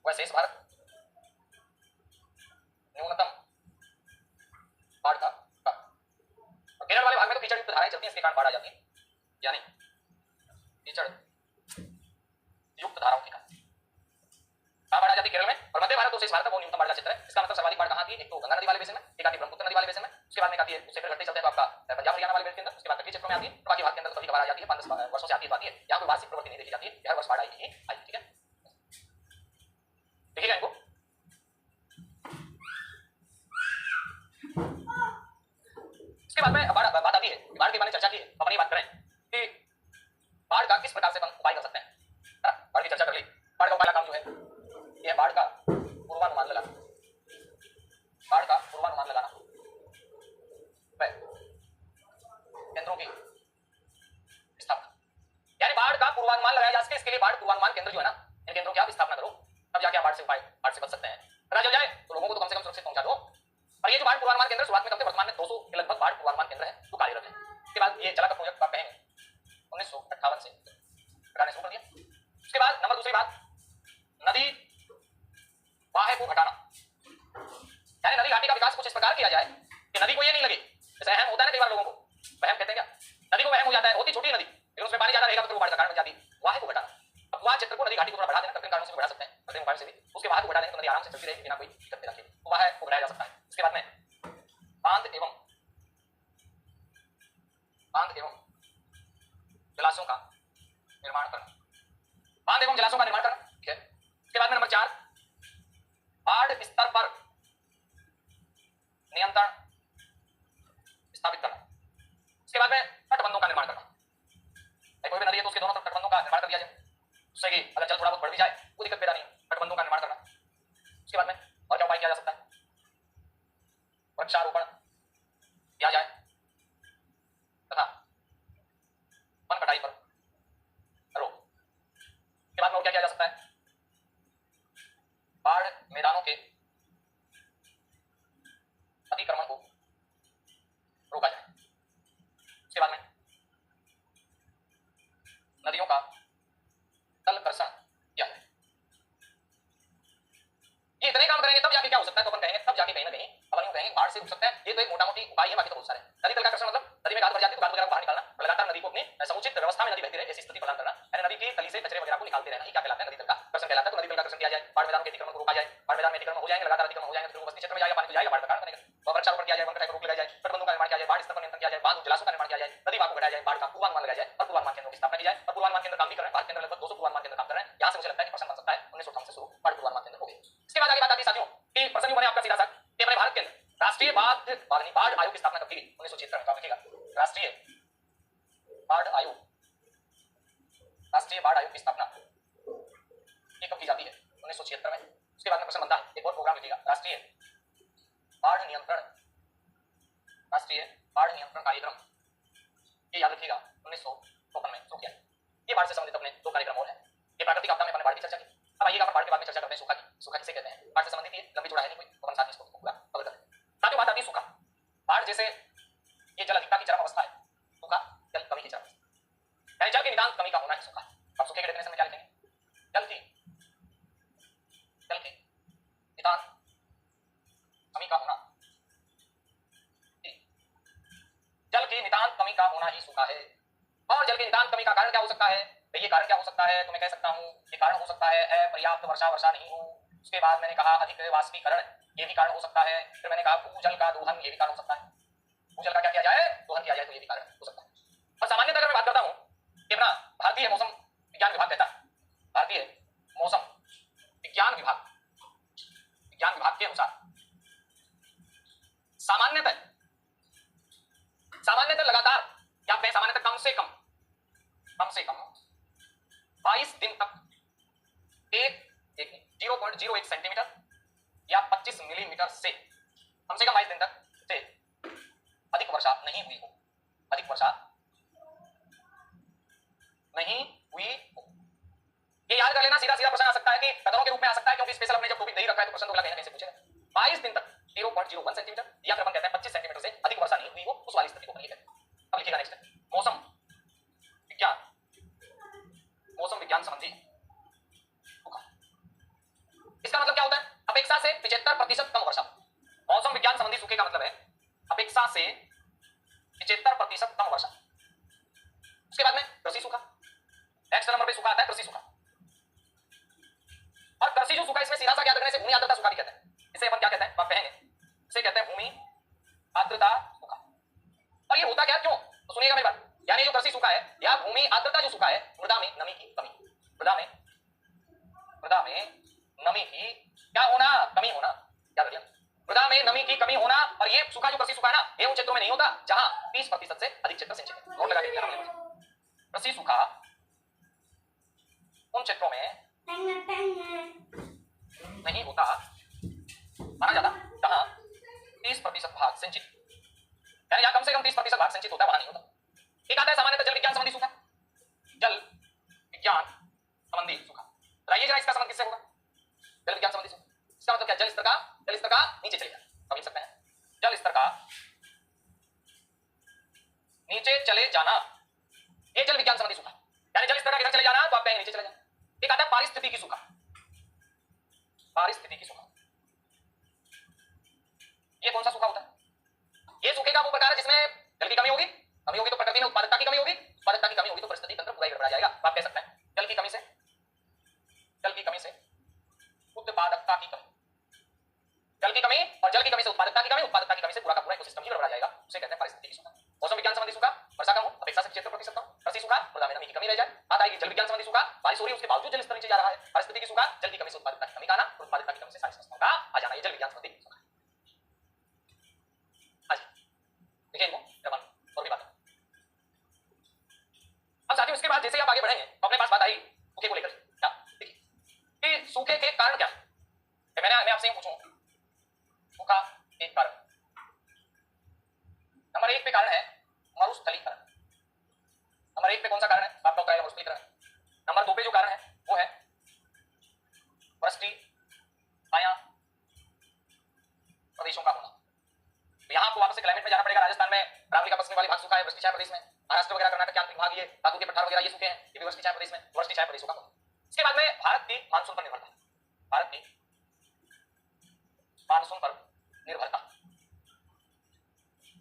व शेष भारत न्यूनतम बाढ़ का, और केरल वाले भाग में तो कीचड़ युक्त धाराएं चलती हैं, इसके कारण बाढ़ आ जाती है, यानी कीचड़ युक्त धाराओं के कारण बाढ़ आ जाती है केरल में। और मध्य भारत और शेष भारत वो न्यूनतम बाढ़ का क्षेत्र है। इसका मतलब सर्वाधिक बाढ़ कहां आती है, एक तो गंगा नदी वाले बेसिन में, एक आती है ब्रह्मपुत्र नदी वाले बेसिन में, उसके बाद में आती है उससे फिर घटते चलते हैं तो आपका पंजाब हरियाणा वाले बेल्ट के अंदर, उसके बाद तटीय क्षेत्रों में आती है, बाकी भाग के अंदर तो कभी कभार आ जाती है, 5-10 वर्षों से आती है। यहाँ कोई वार्षिक प्रवृत्ति नहीं देखी जाती है, हर वर्ष बाढ़ आएगी ही आएगी, ठीक है। देखिएगा इनको, इसके बाद में बात आती है, बाढ़ के बारे में चर्चा की है, अपन ये बात करें कि बाढ़ का किस प्रकार से हम उपाय कर सकते हैं। बाढ़ की चर्चा कर ली, बाढ़ का उपाय काम जो है यह बाढ़ का पूर्वानुमान लगाना, केंद्रों की स्थापना, यानी बाढ़ का पूर्वानुमान लगाया जा सके, इसके लिए बाढ़ पूर्वानुमान केंद्र जो है ना, इन केंद्रों की आप स्थापना करो, तब जाके आप बाढ़ से बच सकते हैं। पता चल जाए तो लोगों को तो कम से कम सुरक्षित पहुंचा दो। और ये जो बाढ़ पूर्वानुमान केंद्र शुरुआत में कब थे, वर्तमान में 200 के लगभग बाढ़ पूर्वानुमान केंद्र है जो कार्यरत है। इसके बाद ये चला का प्रोजेक्ट आप कहेंगे 1958 से घटाने शुरू कर दिया। उसके बाद नंबर दूसरी बात, नदी वाहे को घटाना, यानी नदी घाटी का विकास कुछ इस प्रकार किया जाए कि नदी को ये नहीं लगे, जैसे अहम होता है ना कई बार लोगों को, वहम कहते हैं क्या, नदी को वहम हो जाता है, होती छोटी नदी लेकिन उसमें पानी ज्यादा रहेगा तो वो बाढ़ का कारण बन जाती है। वाहे को घटाना, अब वहां क्षेत्र को नदी घाटी को थोड़ा बढ़ा देना, कृत्रिम कारणों से बढ़ा सकते हैं, कृत्रिम उपायों से भी, उसके वाहे को बढ़ा देंगे तो नदी आराम से चलती रहेगी बिना कोई दिक्कत पैदा किए, तो वाहे को बढ़ाया जा सकता है। उसके बाद में बांध एवं जलाशयों का निर्माण करना, बांध एवं जलाशयों का निर्माण करना, ठीक है। उसके बाद में नंबर 4, बाढ़ स्तर पर नियंत्रण स्थापित करना। उसके बाद में तटबंधों का निर्माण करना, कोई भी नदी है तो उसके दोनों तरफ तटबंधों का निर्माण कर दिया जाए, उससे कि अगर जल थोड़ा बहुत बढ़ भी जाए कोई दिक्कत पैदा नहीं, तटबंधों का निर्माण करना। उसके बाद में और क्या उपाय किया जा सकता है, वृक्षारोपण किया जाए तथा वन कटाई पर रोक। उसके बाद में और क्या किया जा सकता है, बाढ़ मैदानों के अतिक्रमण को रोका जाए। उसके बाद में नदियों का तलकर्षण किया जाए। ये इतने काम करेंगे तब जाके क्या हो सकता है, तो अपन कहेंगे तब जाके कहीं ना कहीं अपन यूं कहेंगे बाढ़ से रुक सकते हैं। ये तो एक मोटा मोटी उपाय है, बाकी तो बहुत सारे। नदी तल का कर्षण मतलब नदी में गाद भर जाती है तो गाद वगैरह बाहर निकालना, लगातार नदी को अपनी समुचित व्यवस्था में नदी बहती रहे ऐसी स्थिति प्रदान करना, यानी नदी की तली से कचरे वगैरह को निकालते रहना, ये क्या कहलाता है, नदी तल का कर्षण कहलाता है। तो नदी तल का कर्षण किया जाए, बाढ़ मैदान के अतिक्रमण को रोका जाए, बाढ़ मैदान में अतिक्रमण हो जाएंगे, लगातार अतिक्रमण हो जाएंगे तो बस्ती क्षेत्र में जाएगा, पानी तो जाएगा, बाढ़ का कारण बनेगा। तो वृक्षारोपण किया जाए, वन कटाई को रोक लगाया जाए, तटबंधों का निर्माण किया जाए, बाढ़ स्तर पर नियंत्रण किया जाए, बांध जलाशयों का निर्माण किया जाए, नदी वाह को घटाया जाए, बाढ़ का पूर्वानुमान लगाया जाए और पूर्वानुमान केंद्रों की स्थापना की जाए। और पूर्वानुमान केंद्र काम भी कर रहे हैं, भारत के अंदर लगभग 200 पूर्वानुमान केंद्र काम कर रहे हैं। यहाँ से मुझे लगता है कि प्रश्न बन सकता है 1958 से शुरू बाढ़ पूर्वानुमान केंद्र हो गए। इसके बाद आगे बात आती है साथियों कि प्रश्न बने आपका सीधा सा कि हमारे भारत के अंदर राष्ट्रीय बाढ़ आयोग की स्थापना कब की गई, 1976 में। तो आप लिखिएगा राष्ट्रीय बाढ़ आयोग की स्थापना ये कब की जाती है, 1976 में। उसके बाद में प्रश्न बनता है एक और प्रोग्राम लिखिएगा, राष्ट्रीय बाढ़ नियंत्रण कार्यक्रम, ये याद रखिएगा 1953 में शुरू किया। ये बाढ़ से संबंधित अपने दो कार्यक्रम और हैं। ये प्राकृतिक आपदा में हमने बाढ़ की चर्चा की। अब आइएगा बाढ़ के बाद में चर्चा करते हैं सूखा की। सूखा किसे कहते हैं? बाढ़ से संबंधित ये लंबी चौड़ा है नहीं कोई, अपन साथ इसको पूरा कवर कर लेते हैं। साथियों बात आती है सूखा। बाढ़ जैसे ये जल अधिकता की चरम अवस्था है, सूखा जल कमी की चरम अवस्था, यानी जल की नितांत कमी का होना है सूखा। अब सूखे के डेफिनेशन में क्या लिखेंगे? जल की नितांत कमी का होना, जल की नितांत कमी का होना ही सूखा है। और जल की नितांत कमी का कारण क्या हो सकता है? तो ये कारण क्या हो सकता है तो मैं कह सकता हूं ये कारण हो सकता है अपर्याप्त वर्षा नहीं हो। उसके बाद मैंने कहा अधिक वाष्पीकरण, ये भी कारण हो सकता है। फिर मैंने कहा भूजल का दोहन, ये भी कारण हो सकता है। भूजल का क्या किया जाए? दोहन किया जाए, तो ये भी कारण हो सकता है। और सामान्यतः अगर मैं बात करता हूं कि अपना भारतीय मौसम विज्ञान विभाग कहता है, भारतीय मौसम विज्ञान विभाग के अनुसार सामान्यतः लगातार या कहें सामान्यतः कम से कम 22 दिन तक 0.01 सेंटीमीटर या 25 मिलीमीटर से कम से कम 22 दिन तक से अधिक वर्षा नहीं हुई हो। ये याद कर लेना, सीधा प्रश्न आ सकता है कि कदरों के रूप में आ सकता है, क्योंकि स्पेशल अपने जब टॉपिक नहीं रखा है तो प्रश्न तो कहीं ना कहीं से पूछेगा। 22 दिन तक 0.01 सेंटीमीटर या फिर अपन कहते हैं 25 सेंटीमीटर से अधिक वर्षा नहीं हुई हो, उस वाली स्थिति को लिखिए। अब लिखिएगा नेक्स्ट मौसम विज्ञान संबंधी सूखा। इसका मतलब क्या होता है? अपेक्षा से 75% कम वर्षा। मौसम विज्ञान संबंधी सूखे का मतलब है अपेक्षा से 75% कम वर्षा। उसके बाद में कृषि सूखा, नेक्स्ट नंबर पे सूखा आता है कृषि सूखा। और कृषि जो सूखा इसमें सीधा सा क्या रखने से भूमि आर्द्रता सूखा भी कहते हैं। इसे अपन क्या कहते हैं? आप कहेंगे इसे कहते हैं भूमि आर्द्रता सूखा। और ये होता क्या क्यों? तो सुनिएगा मेरी बात। यानी जो कृषि सूखा है या भूमि आर्द्रता जो सूखा है, मृदा में नमी की कमी, मृदा में नमी की क्या होना? कमी होना। याद रखिए, मृदा में नमी की कमी होना। और ये सूखा जो कृषि सूखा है ना, ये उन क्षेत्रों में नहीं होता जहां 30% से अधिक क्षेत्र सिंचित है। नोट लगा के कृषि सूखा उन क्षेत्रों में नहीं होता माना जाता जहां 30% भाग सिंचित, यानी जहां कम से कम 30% भाग सिंचित होता है वहां नहीं होता। एक आता है सामान्यतः जल विज्ञान संबंधी सूखा। जल विज्ञान संबंधी सूखा, बताइए जरा इसका संबंध किससे होगा? जल विज्ञान संबंधी सूखा इसका मतलब क्या? जल स्तर का नीचे चले जाना। अब लिख सकते हैं जल स्तर का नीचे चले जाना, ये जल विज्ञान संबंधी सूखा। यानी जल स्तर का किधर चले जाना? तो आप कहेंगे नीचे चले जाना। एक आता है पारिस्थितिकी सूखा। पारिस्थितिकी सूखा ये कौन सा सूखा होता है? ये सूखे का वो प्रकार है जिसमें जल की कमी होगी तो प्रकृति में उत्पादकता की कमी होगी तो परिस्थिति तंत्र पूरा ही गड़बड़ा जाएगा। आप कह सकते हैं जल की कमी से उत्पादकता की कमी, जल की कमी और जल की कमी से उत्पादकता की कमी से पूरा का पूरा इकोसिस्टम ही गड़बड़ा जाएगा। उसे कहते हैं पारिस्थितिकी सूखा। मौसम विज्ञान संबंधी सूखा, वर्षा कम हो अपेक्षा से 75% कम। कृषि सूखा, मृदा में नमी की कमी रह जाए। बात आएगी जल विज्ञान संबंधी सूखा, बारिश हो रही है उसके बावजूद जल स्तर नीचे जा रहा है। पारिस्थितिकी सूखा, जल की कमी से उत्पादकता की कमी का आना, उत्पादकता की कमी से सारी समस्याओं का आ जाना, ये जल विज्ञान संबंधी सूखा। देखिए और भी बात। अब साथियों इसके बाद जैसे आप आगे बढ़ेंगे तो अपने पास बात आई सूखे को लेकर। क्या देखिए कि सूखे के कारण क्या है? मैं आपसे पूछूं सूखा एक कारण, नंबर 1 पे कारण है मरुस्थलीकरण। नंबर 1 पे कौन सा कारण है? आपका होता है मरुस्थलीकरण। नंबर 2 पे जो कारण है वो है वृष्टि छाया प्रदेशों का होना। तो यहाँ आपको वापस से क्लाइमेट में जाना पड़ेगा। राजस्थान में अरावली का पश्चिमी वाली भाग सूखा है, वृष्टि छाया प्रदेश में। महाराष्ट्र वगैरह कर्नाटक के आंतरिक भाग ये धातु के पठार वगैरह ये सूखे हैं, ये भी वृष्टि छाया प्रदेश में, वृष्टि छाया प्रदेशों का होना। इसके बाद में भारत की मानसून पर निर्भरता, भारत की मानसून पर निर्भरता,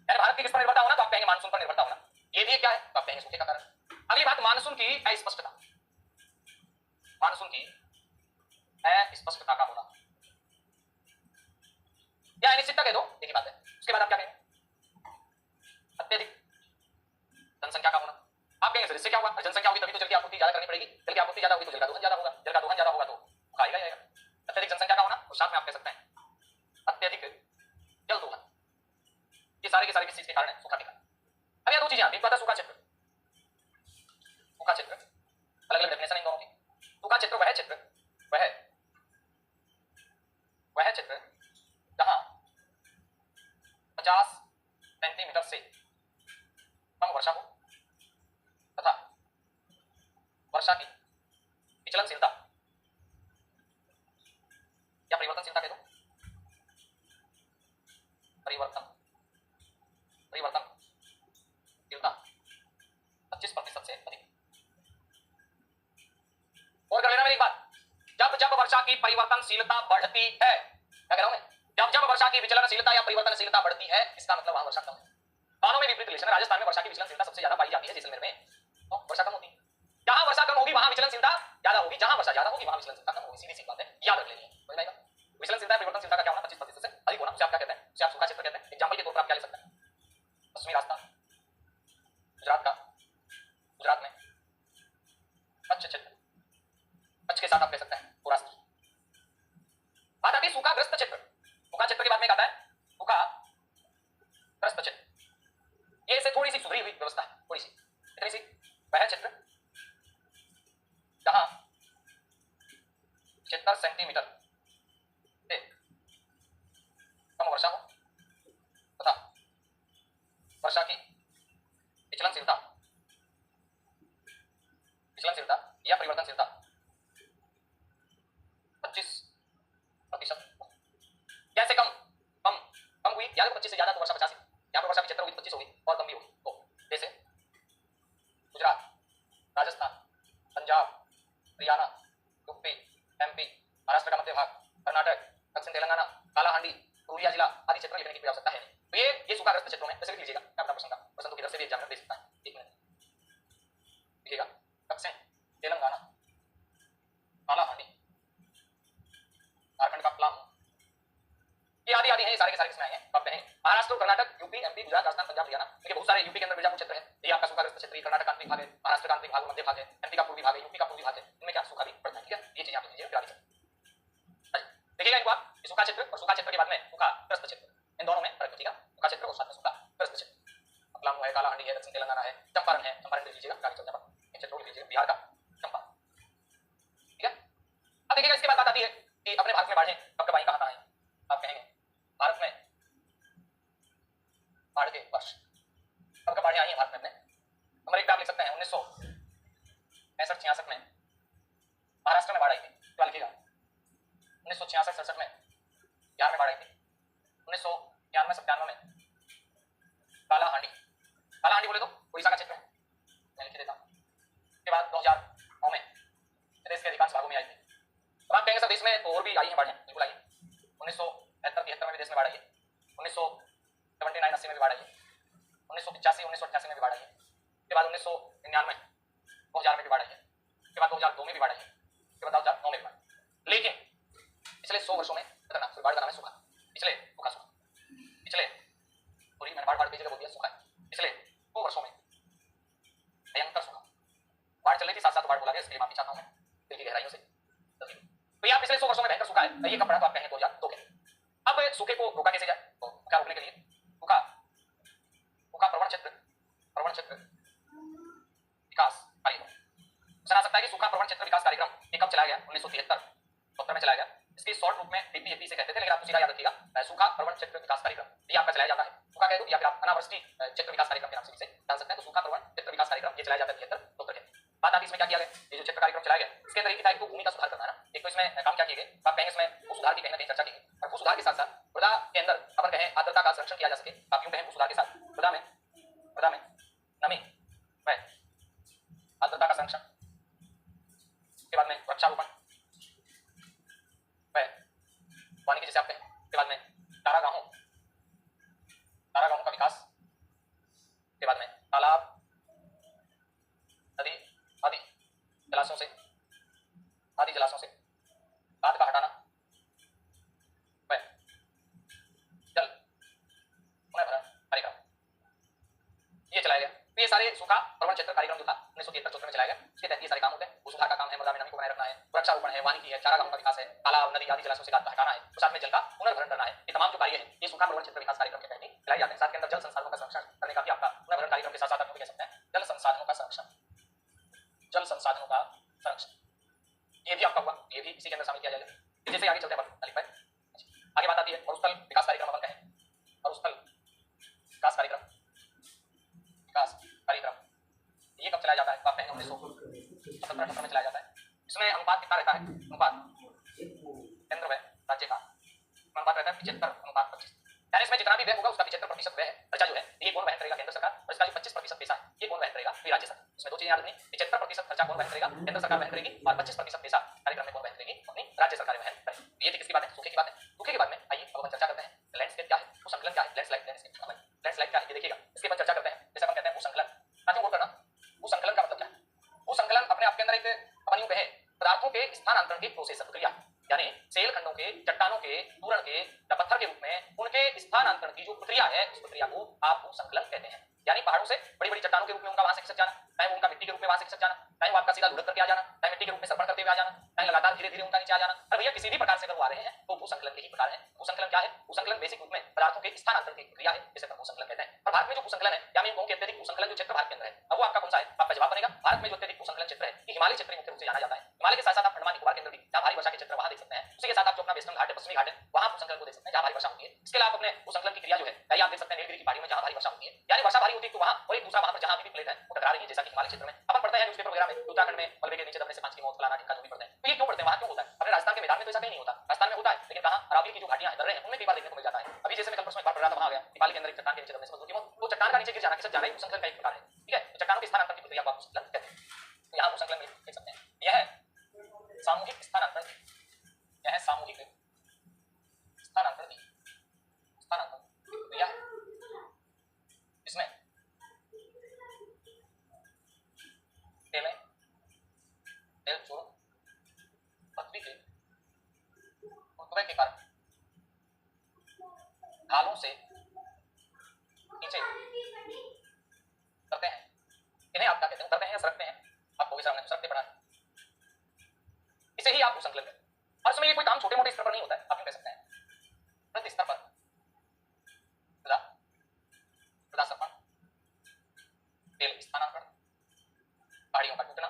यानी भारत की किस पर निर्भरता होना? तो आप कहेंगे मानसून पर निर्भरता होना। ये भी क्या है? तो आप कहेंगे सूखे का कारण। अगली बात मानसून की अस्पष्टता, मानसून की अस्पष्टता का होना या अनिश्चितता कह दो, एक ही बात है। उसके बाद आप क्या कहेंगे? अत्यधिक जनसंख्या का होना। आप कहेंगे सर इससे क्या हुआ? जनसंख्या होगी तभी तो जल की आपूर्ति ज्यादा करनी पड़ेगी, जल की आपूर्ति ज्यादा होगी तो जल का दोहन ज्यादा होगा, जल का दोहन ज्यादा होगा तो खाएगा जाएगा। अत्यधिक जनसंख्या का होना और साथ में आप कह सकते हैं अत्यधिक जल दोहन। ये सारे के सारे किस चीज के कारण है? सूखा के कारण। अब ये दो चीजें आती है, सूखा क्षेत्र, सूखा क्षेत्र अलग अलग डेफिनेशन इन दोनों की। सूखा क्षेत्र वह क्षेत्र जहां 50 सेंटीमीटर से कम वर्षा हो तथा या परिवर्तनशीलता कह दो, परिवर्तनशीलता 25% से अधिक। और कर लेना मेरी बात, जब जब वर्षा की परिवर्तनशीलता बढ़ती है, क्या कह रहा हूं मैं, जब जब वर्षा की विचलनशीलता या परिवर्तनशीलता बढ़ती है, इसका मतलब वहां वर्षा कम है। दोनों में विपरीत रिलेशन है। राजस्थान में वर्षा की विचलनशीलता सबसे ज्यादा पाई जाती है, जैसलमेर में तो वर्षा कम होती है। जहां वर्षा कम होगी वहां विचलनशीलता ज्यादा होगी, जहां वर्षा ज्यादा होगी वहां विचलनशीलता कम होगी। सीधी सी बात है, याद रख लेनी है, समझ में आएगा। विचलनशीलता परिवर्तनशीलता का क्या होना, 25% से अधिक होना, उसे आप क्या कहते हैं, उसे आप सूखा क्षेत्र कहते हैं। एग्जांपल के तौर पर आप क्या ले सकते हैं, पश्चिमी राजस्थान, गुजरात का, गुजरात में कच्छ क्षेत्र, कच्छ के साथ आप कह सकते हैं सौराष्ट्र। बात आती है सूखाग्रस्त क्षेत्र, सूखा क्षेत्र के बाद में आता है सूखाग्रस्त क्षेत्र। ये से थोड़ी सी सुधरी हुई व्यवस्था है, थोड़ी सी इतनी सी, वह क्षेत्र जहां 75 सेंटीमीटर से कम वर्षा हो तथा वर्षा की विचलनशीलता या परिवर्तनशीलता 25%। कैसे कम कम कम हुई, या 25 से ज्यादा तो वर्षा 50 है, यहाँ पर वर्षा की 75 होगी तो 25 होगी और कम भी होगी। तो जैसे गुजरात, राजस्थान, पंजाब, हरियाणा, यूपी, एमपी, महाराष्ट्र का मध्य भाग, कर्नाटक, दक्षिण तेलंगाना, कालाहांडी, पुरुलिया जिला आदि क्षेत्र लिखने की कोई आवश्यकता है नहीं। तो ये सूखाग्रस्त क्षेत्रों में, जैसे लिख लीजिएगा, क्या अपना प्रश्न तो किधर से भी एग्जामिनर दे सकता है। एक मिनट लिखिएगा, दक्षिण तेलंगाना, कालाहांडी, झारखंड का पलामू, ये आदि आदि है, सारे के सारे किसमें आएंगे, आप कहेंगे महाराष्ट्र, कर्नाटक, यूपी, एमपी, गुजरात, राजस्थान, पंजाब, हरियाणा। देखिए बहुत सारे यूपी के अंदर मिर्जापुर क्षेत्र है, ये आपका सूखाग्रस्त क्षेत्र है। कर्नाटक का आंतरिक भाग है, महाराष्ट्र का आंतरिक भाग मध्य भाग है, एमपी का पूर्वी भाग है, यूपी का पूर्वी भाग है, इनमें क्या सूखा भी पड़ता है। ठीक है, ये चीजें आप लिख लीजिए। देखिएगा एक बार, सूखा क्षेत्र और सूखा क्षेत्र के बाद में सूखाग्रस्त क्षेत्र, इन दोनों में फर्क रखिएगा। सूखा क्षेत्र और साथ में सूखाग्रस्त क्षेत्र, पलामू है, कालाहांडी है, दक्षिण तेलंगाना है, चंपारण है, चंपारण लिख लीजिएगा, इन क्षेत्रों लिख लीजिएगा, बिहार का चंपारण। ठीक है, अब देखिएगा इसके बाद बात आती है कि अपने भारत में बाढ़ें कब कब आई, कहां कहां आई। आप कहेंगे भारत में बाढ़ के वर्ष कब कब बाढ़ें आई हैं भारत में अपने। नंबर एक पे आप लिख सकते हैं 1965-66 में महाराष्ट्र में बाढ़ आई थी, क्या लिखिएगा, 1966-67 में बिहार में बाढ़ आई थी, 1991-97 में कालाहांडी बोले तो उड़ीसा का क्षेत्र है, मैं लिख देता हूं। उसके बाद 2009 में देश के अधिकांश भागों में आई थी। अब आप कहेंगे सर देश में तो और भी आई है बाढ़ें, बिल्कुल आई है। 1973-73 में भी देश में बाढ़ आई है, 1979-80 में भी बाढ़ आई है, 1985-1988 में भी बाढ़ आई है, उसके बाद 1999-2000 में भी बाढ़ आई है, उसके बाद 2002 में भी बाढ़ आई है, उसके बाद 2009 में भी बाढ़। लेकिन पिछले 100 वर्षों में खतरनाक बाढ़ का नाम है सूखा। पिछले सॉरी मैंने बाढ़ की जगह बोल दिया सूखा। पिछले 100 वर्षों में भयंकर सूखा, बाढ़ चल रही थी साथ साथ बाढ़ बोला गया, इसलिए माफी चाहता हूं मैं दिल की गहराइयों से। तो यह पिछले 100 वर्षों में भयंकर सूखा है, ये कब पड़ा तो आप कहें 2002 के। अब सूखे को रोका कैसे जाए, तो क्या रोकने के लिए सूखा प्रवण क्षेत्र विकास कार्यक्रम सुना सकता है कि सूखा प्रवण क्षेत्र विकास कार्यक्रम ये कब चलाया गया, 1973-72 में चलाया गया। इसकी शॉर्ट रूप में डीपीएपी से कहते थे, लेकिन आपको सीधा याद रखिएगा सूखा प्रवण क्षेत्र विकास कार्यक्रम, ये आपका चलाया जाता है। सूखा कह दो या फिर आप अनावृष्टि क्षेत्र विकास कार्यक्रम के नाम से इसे जान सकते हैं। तो सूखा प्रवण क्षेत्र विकास कार्यक्रम ये चलाया जाता है 73-72 के। बात आती है इसमें क्या किया गया, ये जो क्षेत्र कार्यक्रम चलाया गया इसके अंदर एक था, एक तो भूमि का सुधार करना है ना, एक तो इसमें काम क्या किए गए, आप कहेंगे इसमें भू सुधार की कहीं ना कहीं चर्चा की गई, और भू सुधार के साथ साथ मृदा के अंदर अपन कहें आर्द्रता का संरक्षण किया जा सके। आप यूं कहें भू सुधार के साथ मृदा में नमी व आर्द्रता का संरक्षण, के बाद में वृक्षारोपण व वानिकी जैसे आप कहें, के बाद में चारागाहों का विकास, के बाद में तालाब, नदी आदि जलाशयों से काट का हटाना व जल पुनर्भरण कार्यक्रम ये चलाया गया। तो ये सारे सूखा प्रवण क्षेत्र कार्यक्रम जो था 1973-74 में चलाया गया, इसके तहत ये सारे काम होते हैं। भू सुधार का काम है, मृदा में नमी को बनाए रखना है, वृक्षारोपण है, वानिकी है, चारागाहों का विकास है, तालाब, नदी आदि जलाशयों से काट का हटाना है, तो साथ में जल का पुनर्भरण करना है। ये तमाम जो कार्य है ये सूखा प्रवण क्षेत्र विकास कार्यक्रम के तहत चलाए जाते हैं। साथ के अंदर जल संसाधनों का संरक्षण करने का भी आपका पुनर्भरण कार्यक्रम के साथ साथ आप कह सकते हैं जल संसाधनों का संरक्षण, ये भी आपका हुआ, ये भी इसी के अंदर शामिल किया जाएगा। जैसे आगे चलते हैं आगे बात आती है मरुस्थल विकास कार्यक्रम, अपन कहें मरुस्थल विकास कार्यक्रम ये कब चलाया जाता है, तो आप कहेंगे 1977-78 में चलाया जाता है। इसमें अनुपात कितना रहता है, अनुपात केंद्र व राज्य 75/25, यानी इसमें जितना भी व्यय होगा उसका 75% व्यय खर्चा जो है ये कौन वहन करेगा? केंद्र सरकार। और इसका जो 25% पैसा है ये कौन वहन करेगा? ये राज्य सरकार। इसमें दो चीजें याद रखनी, 75% खर्चा कौन वहन करेगा? केंद्र सरकार वहन करेगी, और 25% पैसा कार्यक्रम में कौन वहन करेगी? अपनी राज्य सरकार वहन करेगी। ये थी किसकी बात है? सूखे की बात है। सूखे के बाद में आइए अब हम चर्चा करते हैं लैंडस्केप क्या है, भूसंकलन क्या है, लैंडस्लाइड लैंडस्लाइड क्या है ये देखिएगा। इसके बाद चर्चा करते हैं जैसे हम कहते हैं भूसंकलन। साथियों नोट करना, भूसंकलन का मतलब क्या है? भूसंकलन अपने आप के अंदर एक अपन यूं कहें पदार्थों के स्थानांतरण की प्रोसेस प्रक्रिया, यानी सेल खंडों के, चट्टानों के, पूरण के या पत्थर के रूप में उनके स्थानांतरण की जो प्रक्रिया है उस प्रक्रिया को आप भूसंकलन कहते हैं। यानी पहाड़ों से बड़ी बड़ी चट्टानों के रूप में उनका वहां से खिसक जाना, चाहे वो उनका मिट्टी के रूप में वहां से खिसक जाना, चाहे वो आपका सीधा लुढ़क करके आ जाना, चाहे मिट्टी के रूप में सर्पण करते हुए आ जाना, चाहे लगातार धीरे धीरे उनका नीचे आ जाना, अरे भैया किसी भी प्रकार से अगर वो आ रहे हैं तो भूसंकलन के ही प्रकार है। भूसंकलन क्या है? भूसंकलन बेसिक रूप में पदार्थों के स्थानांतरण की प्रक्रिया है, जिसे हम भूसंकलन कहते हैं। और भारत में जो भूसंकलन है, या मैं कहूं कि अत्यधिक भूसंकलन जो क्षेत्र भारत के अंदर है, अब वो आपका कौन सा है? आपका जवाब बनेगा भारत में जो अत्यधिक भूसंकलन क्षेत्र है ये हिमालय क्षेत्र मुख्य रूप से जाना जाता है। हिमालय के साथ साथ आप अंडमान निकोबार के अंदर भी जहां भारी वर्षा के क्षेत्र वहां देख सकते हैं, उसी के साथ आप जो अपना वेस्टर्न घाट है, पश्चिमी घाट है, वहां भूसंकलन को देख सकते हैं जहां भारी वर्षा होती है। इसके अलावा अपने भूसंकलन की क्रिया जो है या आप देख सकते हैं नीलगिरी की पहाड़ियों में जहां भारी वर्षा होती है, यानी वर्षा भारी होती है तो वहां और एक दूसरा वहां पर जहां भी प्लेट है वो टकरा रही है, जैसा कि हिमालय क्षेत्र में अपन पढ़ते हैं न्यूज़पेपर वगैरह में उत्तराखंड में मलबे के नीचे दबने से 5 की मौत, फलाना ढिमका जो भी पढ़ते हैं। तो ये क्यों पढ़ते हैं? वहां क्यों होता है? अपने राजस्थान के मैदान में तो ऐसा कहीं नहीं होता, राजस्थान में होता है लेकिन कहां? अरावली की जो घाटियां हैं, दर्रे हैं, उनमें कई बार देखने को मिल जाता है। अभी जैसे मैं कल परसों एक बार पढ़ रहा था, वहां गया नेपाल के अंदर एक चट्टान के नीचे दबने से मजदूर की मौत, तो चट्टान का नीचे गिर जाना, खिसक जाना, ये भूसंकलन का एक प्रकार है। ठीक है, तो चट्टानों के स्थानांतरण की प्रक्रिया को आप भूसंकलन कहते हैं। तो यहां भूसंकलन में देख सकते हैं यह है सामूहिक स्थानांतरण, यह है सामूहिक स्थानांतरण की प्रक्रिया है। इसमें तेल चूर्ण पृथ्वी के गुरुत्व के कारण ढालों से नीचे उतरते हैं। इन्हें आप क्या कहते हैं? उतरते हैं या सरकते हैं? आपको भी सामने सरकते पड़ा है, इसे ही आप भूसंकलन कहते हैं। और इसमें ये कोई काम छोटे मोटे स्तर पर नहीं होता है, आप कह सकते हैं वृहद स्तर पर मृदा सर्पण, तेल स्थानांतरण, पहाड़ियों का टूटना,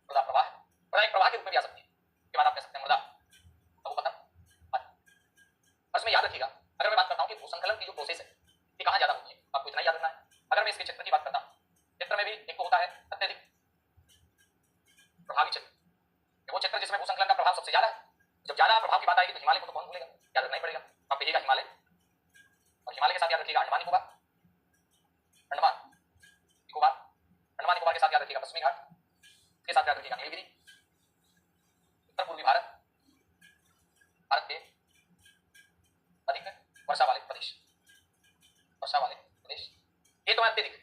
मृदा प्रवाह, मृदा एक प्रवाह के रूप में भी आ सकती है। के बाद आप कह सकते हैं मृदा अवपतन। और इसमें याद रखिएगा, अगर मैं बात करता हूं कि भूसंकलन की जो प्रोसेस है ये कहां ज्यादा होती है, आपको इतना याद रखना है। अगर मैं इसके क्षेत्र की बात करता हूं, क्षेत्र में भी एक तो होता है अत्यधिक प्रभावी क्षेत्र, वो क्षेत्र जिसमें भूसंकलन का प्रभाव सबसे ज्यादा है। जब ज्यादा प्रभाव की बात आएगी तो हिमालय को तो कौन भूलेगा, याद रखना ही पड़ेगा। आप कहिएगा हिमालय, और हिमालय के साथ याद रखिएगा अंडमान निकोबार, अंडमान निकोबार, अंडमान निकोबार के साथ याद रखिएगा पश्चिमी घाट, के साथ याद रखिएगा नीलगिरी, उत्तर पूर्वी भारत, भारत के अधिक वर्षा वाले प्रदेश, ये तो अत्यधिक,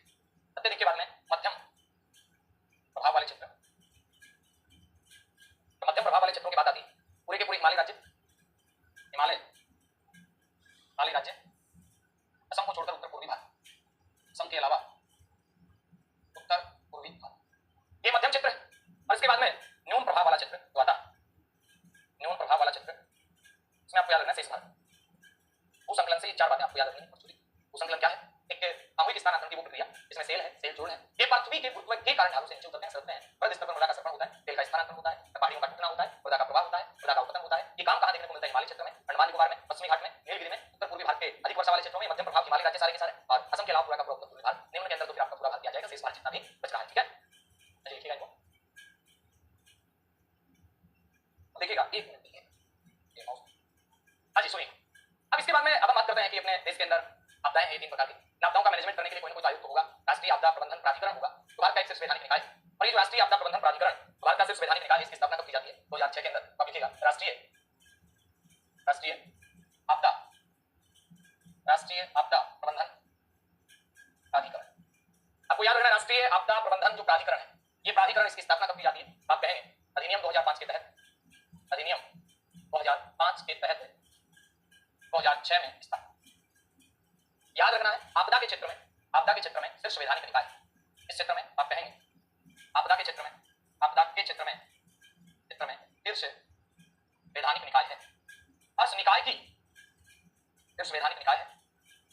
अत्यधिक के बाद में मध्यम प्रभाव वाले क्षेत्र। तो मध्यम प्रभाव वाले क्षेत्रों की बात आती है पूरे के पूरे हिमालय राज्य, असम को छोड़कर उत्तर पूर्वी भारत, असम के अलावा उत्तर पूर्वी भारत, ये मध्यम क्षेत्र है। और इसके बाद में न्यून प्रभाव वाला क्षेत्र जो आता है, न्यून प्रभाव वाला क्षेत्र, इसमें आपको याद रखना है शेष भारत। भूसंकलन से ये चार बातें आपको याद रखनी है। भूसंकलन क्या है? एक सामूहिक स्थानांतरण की वो प्रक्रिया जिसमें सेल है, सेल जोड़ है, ये पृथ्वी के गुरुत्व के कारण ढालों से नीचे उतरते हैं, सरकते हैं। वृहद स्तर पर मृदा का सर्पण होता है, तेल का स्थानांतरण होता है, पहाड़ियों का टूटना होता है, मृदा का प्रवाह होता है, मृदा का अवपतन होता है। ये काम कहां देखने को मिलता है? हिमालय क्षेत्र में, अंडमान निकोबार में, पश्चिमी घाट में, नीलगिरी में, उत्तर पूर्वी भारत के अधिक वर्षा वाले क्षेत्रों में, मध्यम प्रभाव हिमालय राज्य सारे के सारे, और असम के अलावा पूरा का पूरा उत्तर पूर्वी भारत, निम्न के अंदर तो फिर आपका पूरा भारत आ जाएगा, शेष भारत जितना भी बच रहा है। ठीक है, लिखिएगा इनको, देखिएगा एक मिनट देखिए। हाँ जी सुनिए, अब इसके बाद में अब हम बात करते हैं कि अपने देश के अंदर आपदाएं हैं तीन प्रकार की। आपदाओं का मैनेजमेंट करने के लिए कोई ना कोई आयुक्त होगा, राष्ट्रीय आपदा प्रबंधन प्राधिकरण होगा, भारत का एक संवैधानिक निकाय। और ये जो राष्ट्रीय आपदा प्रबंधन प्राधिकरण भारत का संवैधानिक निकाय, इसकी स्थापना कब की जाती है? 2006 के अंदर। आप लिखिएगा राष्ट्रीय आपदा प्रबंधन प्राधिकरण। आपको याद रखना राष्ट्रीय आपदा प्रबंधन जो प्राधिकरण है, ये प्राधिकरण इसकी स्थापना कब की जाती है? आप कहेंगे अधिनियम 2005 के तहत, अधिनियम 2005 के तहत 2006 में स्थापना। याद रखना है आपदा के क्षेत्र में सिर्फ संवैधानिक निकाय है। इस क्षेत्र में आप कहेंगे आपदा के क्षेत्र में सिर्फ संवैधानिक निकाय है, और इस निकाय की सिर्फ संवैधानिक निकाय है।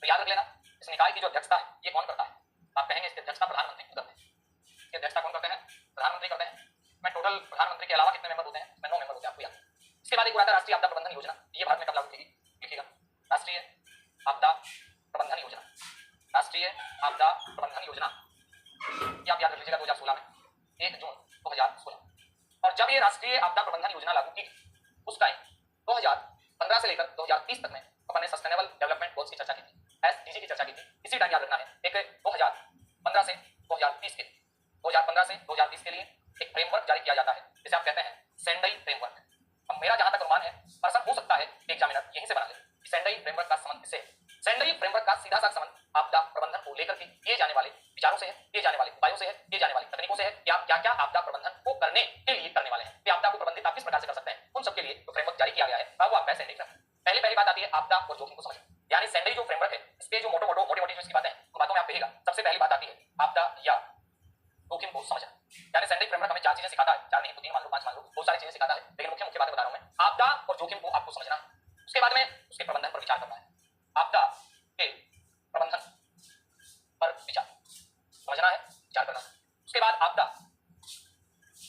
तो याद रख लेना इस निकाय की जो अध्यक्षता है ये कौन करता है? आप कहेंगे इसकी अध्यक्षता प्रधानमंत्री करते हैं। इसकी अध्यक्षता कौन करते हैं? प्रधानमंत्री करते हैं। मैं टोटल प्रधानमंत्री के अलावा कितने मेंबर होते हैं? इसमें 9 मेंबर होते हैं, आपको याद। इसके बाद एक आता है राष्ट्रीय आपदा प्रबंधन योजना। ये भारत में कब लागू की गई? लिखिएगा राष्ट्रीय आपदा प्रबंधन योजना, राष्ट्रीय आपदा प्रबंधन योजना, ये आप याद रख लीजिएगा 2016 में, 1 जून 2016। और जब जब ये राष्ट्रीय आपदा प्रबंधन योजना लागू की उस टाइम 2015 से लेकर 2030 तक में अपन ने सस्टेनेबल डेवलपमेंट गोल्स की चर्चा की थी, एसडीजी की चर्चा की थी। इसी टाइम याद रखना है एक 2015 से 2030 के 2015 से 2030 के लिए एक फ्रेमवर्क जारी किया जाता है जिसे आप कहते हैं सेंडई फ्रेमवर्क। अब मेरा जहां तक अनुमान है, पर्सन हो सकता है एग्जामिनर यहीं से बना ले, सेंडई फ्रेमवर्क का संबंध किससे है। सेंडई फ्रेमवर्क का सीधा सा संबंध आपदा प्रबंधन को लेकर के किए जाने वाले विचारों से है, किए जाने वाले उपायों से है, किए जाने वाली तकनीकों से है कि आप क्या क्या आपदा प्रबंधन को करने के लिए करने वाले हैं, कि आपदा को प्रबंधित आप किस प्रकार से कर सकते हैं, उन सबके लिए जो फ्रेमवर्क जारी किया गया है वो आपका सेंडई फ्रेमवर्क। पहली बात आती है आपदा और जोखिम को समझना, यानी सेंडई जो फ्रेमवर्क है इसके जो मोटी इसकी बातें हैं उन बातों में आप कहिएगा। सबसे पहली बात आती है आपदा या जोखिम को समझना, यानी सेंडई फ्रेमवर्क हमें 4 चीजें सिखाता है, 4 नहीं तो 3 मान लो 5 मान लो, बहुत सारी चीजें सिखाता है, लेकिन मुख्य बातें बता रहा हूं मैं। आपदा और जोखिम को आपको समझना है, उसके बाद में उसके प्रबंधन पर विचार करना है। आपदा के प्रबंधन पर विचार समझना है, विचार करना है। उसके बाद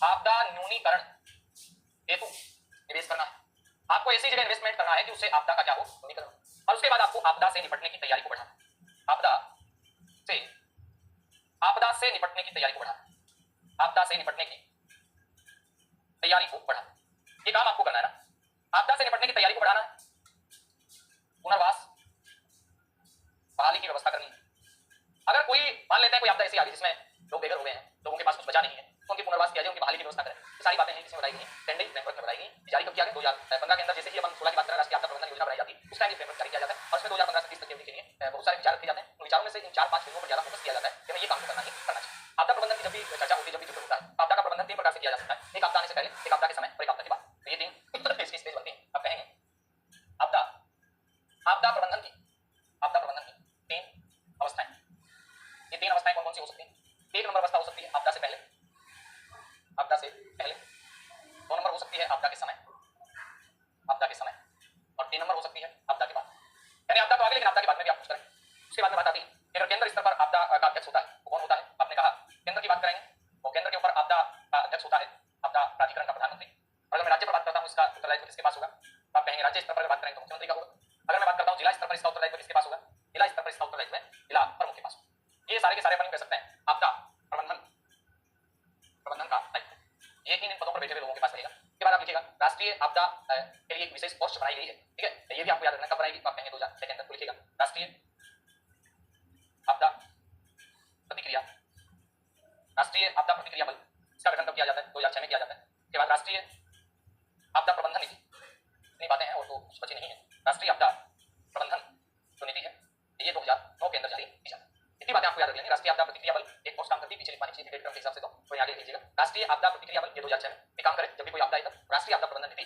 आपदा न्यूनीकरण हेतु निवेश करना है, आपको ऐसी जगह इन्वेस्टमेंट करना है कि उससे आपदा का क्या हो, न्यूनीकरण। और उसके बाद आपको आपदा से निपटने की तैयारी को बढ़ाना है, आपदा से निपटने की तैयारी को बढ़ाना है, आपदा से निपटने की तैयारी को बढ़ाना, ये काम आपको करना है ना। आपदा से निपटने की तैयारी को बढ़ाना है, पुनर्वास बहाली की व्यवस्था करनी है। अगर कोई मान लेते हैं कोई आपदा ऐसी आ गई जिसमें लोग बेघर हो गए हैं, लोगों के पास कुछ बचा नहीं है, तो उनकी पुनर्वास किया जाए, उनकी बहाली की व्यवस्था करें। ये सारी बातें हैं जिसमें बताई गई सेंडई फ्रेमवर्क में बताई गई। जारी कब किया गया 2015 के अंदर, जैसे ही अपन 16 की बात करें राष्ट्रीय आपदा प्रबंधन योजना बनाई जाती है उस टाइम ये फ्रेमवर्क जारी किया जाता है और उसमें 2015 से 30 तक के लिए बहुत सारे विचार रखे जाते हैं। उन विचारों में से इन 4-5 बिंदुओं पर ज्यादा फोकस किया जाता है कि हमें ये काम करना ही करना चाहिए। आपदा प्रबंधन की जब भी चर्चा होती है, जब भी जिक्र होता है, आपदा का प्रबंधन 3 प्रकार से किया जा सकता है, एक आपदा आने से पहले, एक आपदा के समय और एक आपदा के बाद। तो ये 3 इसकी स्टेज बनती है। आप कहेंगे आपदा प्रबंधन की 3 अवस्थाएं, ये 3 अवस्थाएं कौन कौन सी हो सकती हैं। 1 नंबर अवस्था हो सकती है आपदा से पहले, 2 नंबर हो सकती है आपदा के समय, और 3 नंबर हो सकती है आपदा के बाद। यानी आपदा तो आगे, लेकिन आपदा के बाद में भी आप कुछ करें। उसके बाद में बात आती है अगर केंद्र स्तर पर आपदा का अध्यक्ष होता है वो कौन होता है। आपने कहा केंद्र की बात करेंगे तो केंद्र के ऊपर आपदा का अध्यक्ष होता है आपदा प्राधिकरण का प्रधानमंत्री। और अगर मैं राज्य पर बात करता हूँ इसका उत्तरदायित्व किसके पास होगा, तो आप कहेंगे राज्य स्तर पर बात करेंगे तो मुख्यमंत्री का होगा। अगर मैं बात करता हूँ जिला स्तर पर इसका उत्तरदायित्व किसके पास होगा, जिला स्तर पर इसका उत्तरदायित्व जिला प्रमुख के पास। ये सारे के सारे अपन कह सकते हैं आपदा प्रबंधन का दायित्व, ये 3 पदों पर बैठे हुए लोगों के पास रहेगा। के बाद आप लिखिएगा राष्ट्रीय आपदा के लिए एक विशेष पोस्ट बनाई गई है, ठीक है, तो ये भी आपको याद रखना कब बनाएगी, तो आप कहेंगे 2006 के अंदर। लिखिएगा राष्ट्रीय आपदा प्रतिक्रिया बल, इसका गठन कब किया जाता है, 2006 में किया जाता है। के बाद राष्ट्रीय आपदा प्रबंधन नीति, इतनी बातें हैं और तो कुछ बची नहीं है। राष्ट्रीय आपदा प्रबंधन जो नीति है ये 2009 के अंदर जारी की जाती है। इतनी बातें आपको याद रख लेंगे। राष्ट्रीय आपदा प्रतिक्रिया बल एक पोस्ट काम करती है, पीछे लिखवानी चाहिए डेट क्रम के हिसाब से, तो आगे लीजिएगा राष्ट्रीय आपदा प्रतिक्रिया बल ये 2006 में काम करे। जब भी कोई आपदा आई तब राष्ट्रीय आपदा प्रबंधन नीति